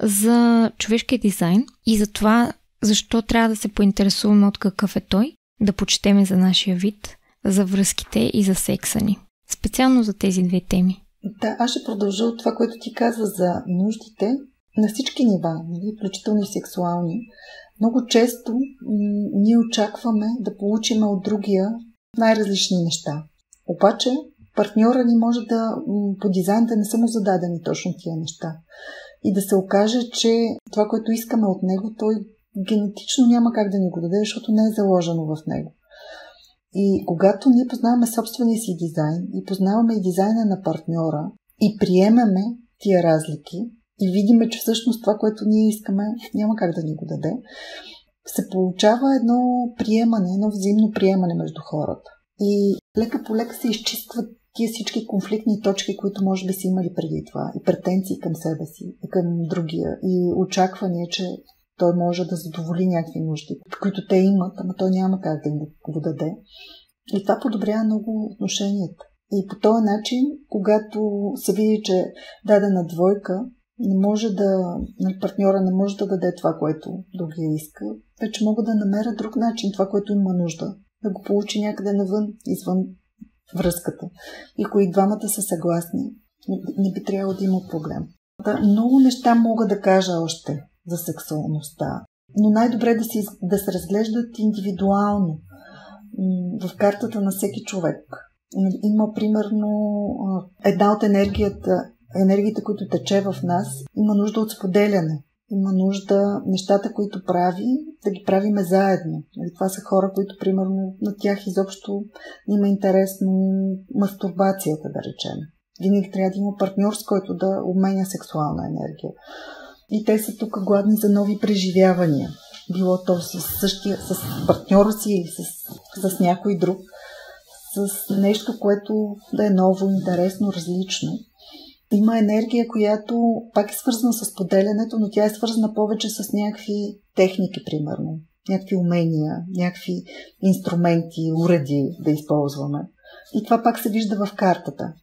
за човешкия дизайн и за това защо трябва да се поинтересуваме от какъв е той да почетеме за нашия вид, за връзките и за секса ни. Специално за тези две теми. Да, аз ще продължа от това, което ти казва за нуждите на всички нива, включително и сексуални. Много често ние очакваме да получим от другия най-различни неща. Обаче партньора ни може да по дизайн да не са му зададени точно тия неща. И да се окаже, че това, което искаме от него, той генетично няма как да ни го даде, защото не е заложено в него. И когато ние познаваме собствения си дизайн и познаваме и дизайна на партньора и приемаме тия разлики и видиме, че всъщност това, което ние искаме, няма как да ни го даде, се получава едно приемане, едно взаимно приемане между хората. И лека по лека се изчистват тия всички конфликтни точки, които може би си имали преди това. И претенции към себе си, и към другия, и очаквания, че той може да задоволи някакви нужди, които те имат, ама той няма как да им го даде. И това подобрява много отношенията. И по този начин, когато се види, че дадена двойка не може партньора не може да даде това, което другия иска, вече могат да намерят друг начин, това, което има нужда, да го получи някъде навън, извън връзката. И ако и двамата са съгласни, не би трябвало да има проблем. Много неща мога да кажа още за сексуалността, но най-добре е да се разглеждат индивидуално в картата на всеки човек. Има примерно една от енергиите, които тече в нас, има нужда от споделяне. Има нужда нещата, които прави, да ги правиме заедно. Това са хора, които, примерно, на тях изобщо има интересно мастурбацията, да речем. Винаги трябва да има партньор, с който да обменя сексуална енергия. И те са тук гладни за нови преживявания. Било то с партньора си или с някой друг. С нещо, което да е ново, интересно, различно. Има енергия, която пак е свързана с поделянето, но тя е свързана повече с някакви техники, примерно. Някакви умения, някакви инструменти, уреди да използваме. И това пак се вижда в картата,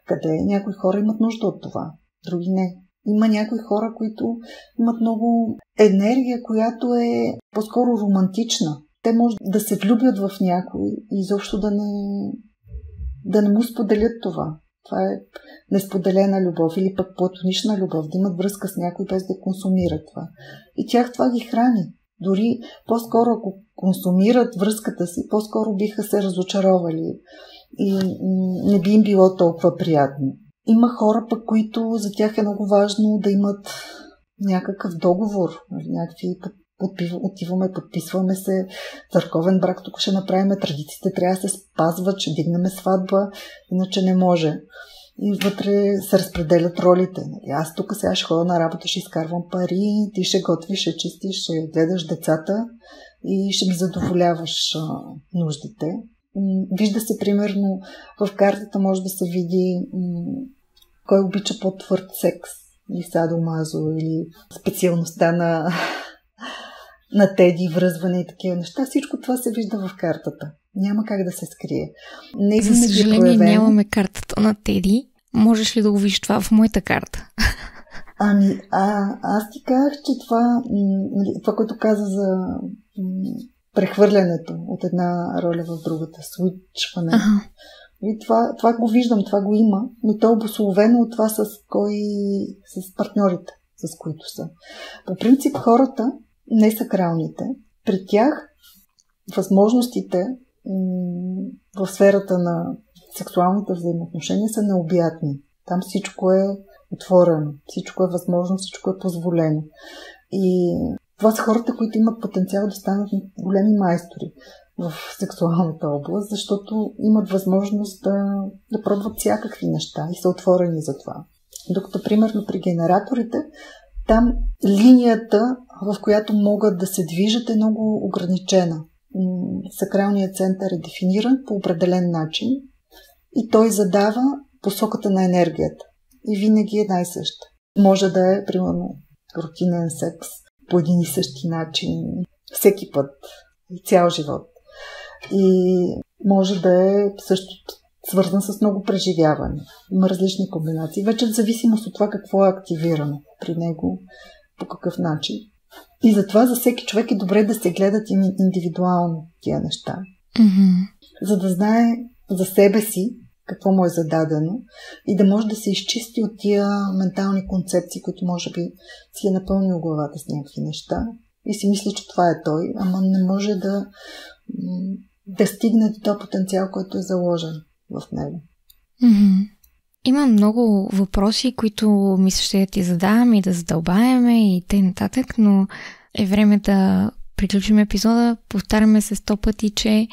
къде някои хора имат нужда от това, други не. Има някои хора, които имат много енергия, която е по-скоро романтична. Те може да се влюбят в някой и изобщо да не му споделят това. Това е несподелена любов или пък платонична любов, да имат връзка с някой без да консумират това. И тях това ги храни. Дори по-скоро, ако консумират връзката си, по-скоро биха се разочаровали и не би им било толкова приятно. Има хора пък, които за тях е много важно да имат някакъв договор, някакви отиваме, подписваме се, църковен брак, тук ще направим, традициите трябва да се спазват, ще дигнем сватба, иначе не може. И вътре се разпределят ролите. Аз тук сега ще ходя на работа, ще изкарвам пари, ти ще готвиш, ще чистиш, ще гледаш децата и ще ми задоволяваш нуждите. Вижда се, примерно, в картата може да се види кой обича по-твърд секс, или садомазо, или специалността на теди, връзване и такива неща. Всичко това се вижда в картата. Няма как да се скрие. За съжаление нямаме картата на Теди. Можеш ли да го видиш това в моята карта? Аз ти казах, че това, което каза за прехвърлянето от една роля в другата, свичване. И това го виждам, това го има, но то е обусловено от това с партньорите, с които са. По принцип хората, не сакралните, при тях възможностите в сферата на сексуалните взаимоотношения са необятни. Там всичко е отворено, всичко е възможно, всичко е позволено. И това са хората, които имат потенциал да станат големи майстори в сексуалната област, защото имат възможност да пробват всякакви неща и са отворени за това. Докато, примерно, при генераторите, там линията, в която могат да се движат, е много ограничена. Сакралният център е дефиниран по определен начин и той задава посоката на енергията. И винаги е най-съща. Може да е, примерно, рутинен секс по един и същи начин, всеки път, цял живот. И може да е също свързан с много преживяване. Има различни комбинации. Вече в зависимост от това какво е активирано при него, по какъв начин. И затова за всеки човек е добре да се гледат индивидуално тия неща. За да знае за себе си какво му е зададено и да може да се изчисти от тия ментални концепции, които може би си е напълнил главата с някакви неща и си мисли, че това е той, ама не може да стигне до този потенциал, който е заложен в него. Има много въпроси, които мисля ще да ти задавам и да задълбаеме и т.н., но е време да приключим епизода. Повтаряме се 100 пъти, че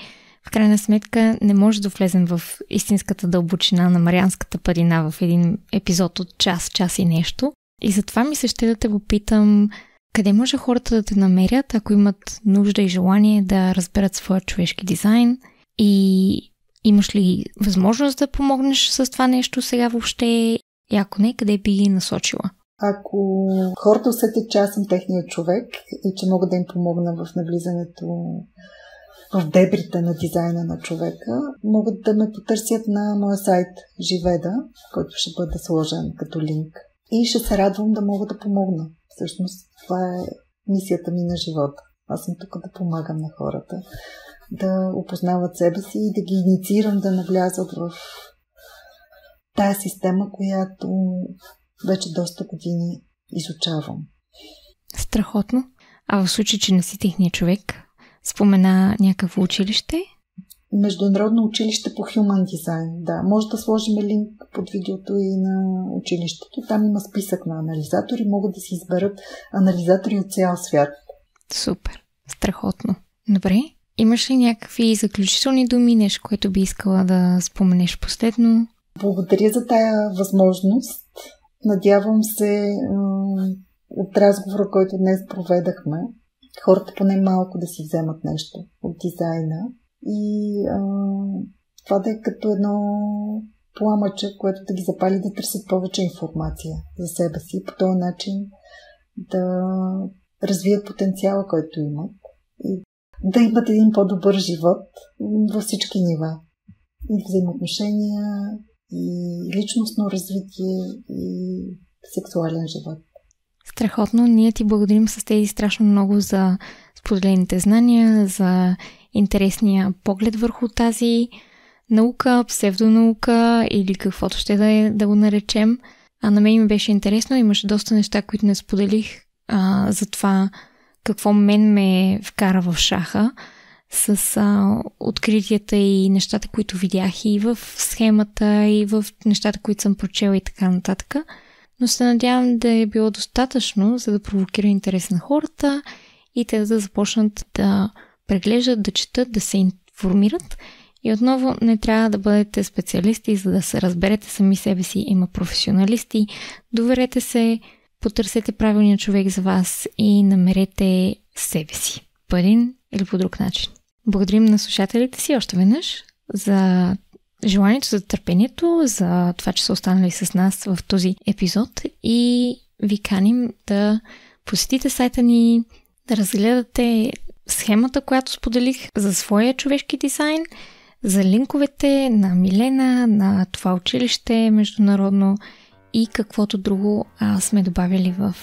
в крайна сметка не може да влезем в истинската дълбочина на Марианската падина в един епизод от час и нещо. И затова ми се ще да те попитам, къде може хората да те намерят, ако имат нужда и желание да разберат своя човешки дизайн, и имаш ли възможност да помогнеш с това нещо сега въобще, и ако не, къде би ги насочила? Ако хората усетят, че аз съм техният човек и че мога да им помогна в навлизането в дебрите на дизайна на човека, могат да ме потърсят на моя сайт Живеда, който ще бъде сложен като линк. И ще се радвам да мога да помогна. Всъщност това е мисията ми на живота. Аз съм тук да помагам на хората да опознават себе си и да ги инициирам да навлязат в тая система, която вече доста години изучавам. Страхотно. А в случай, че не си техния човек, спомена някакво училище? Международно училище по Human Design, да. Може да сложим линк под видеото и на училището. Там има списък на анализатори. Могат да си изберат анализатори от цял свят. Супер. Страхотно. Добре. Имаш ли някакви заключителни думи, нещо, което би искала да споменеш последно? Благодаря за тая възможност. Надявам се от разговора, който днес проведахме, хората поне малко да си вземат нещо от дизайна и това да е като едно пламъче, което да ги запали да търсят повече информация за себе си и по този начин да развият потенциала, който имат и да имат един по-добър живот във всички нива. И взаимоотношения, и личностно развитие, и сексуален живот. Страхотно. Ние ти благодарим с тези страшно много за споделените знания, за интересния поглед върху тази наука, псевдонаука или каквото ще да го наречем. А на мен ми беше интересно. Имаше доста неща, които не споделих за това какво мен ме вкара в шаха с откритията и нещата, които видях и в схемата, и в нещата, които съм прочела и така нататък. Но се надявам да е било достатъчно, за да провокира интерес на хората и те да започнат да преглеждат, да четат, да се информират. И отново не трябва да бъдете специалисти, за да се разберете сами себе си. Има професионалисти. Доверете се, потърсете правилния човек за вас и намерете себе си по един или по друг начин. Благодарим на слушателите си още веднъж за желанието, за търпението, за това, че са останали с нас в този епизод и ви каним да посетите сайта ни, да разгледате схемата, която споделих за своя човешки дизайн, за линковете на Милена, на това училище международно и каквото друго сме добавили в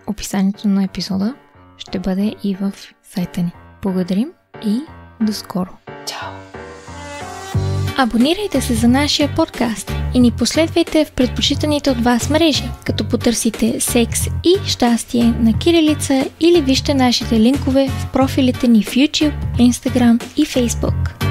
описанието на епизода. Ще бъде и в сайта ни. Благодарим и до скоро! Чао! Абонирайте се за нашия подкаст и ни последвайте в предпочитаните от вас мрежи, като потърсите секс и щастие на кирилица или вижте нашите линкове в профилите ни в YouTube, Instagram и Facebook.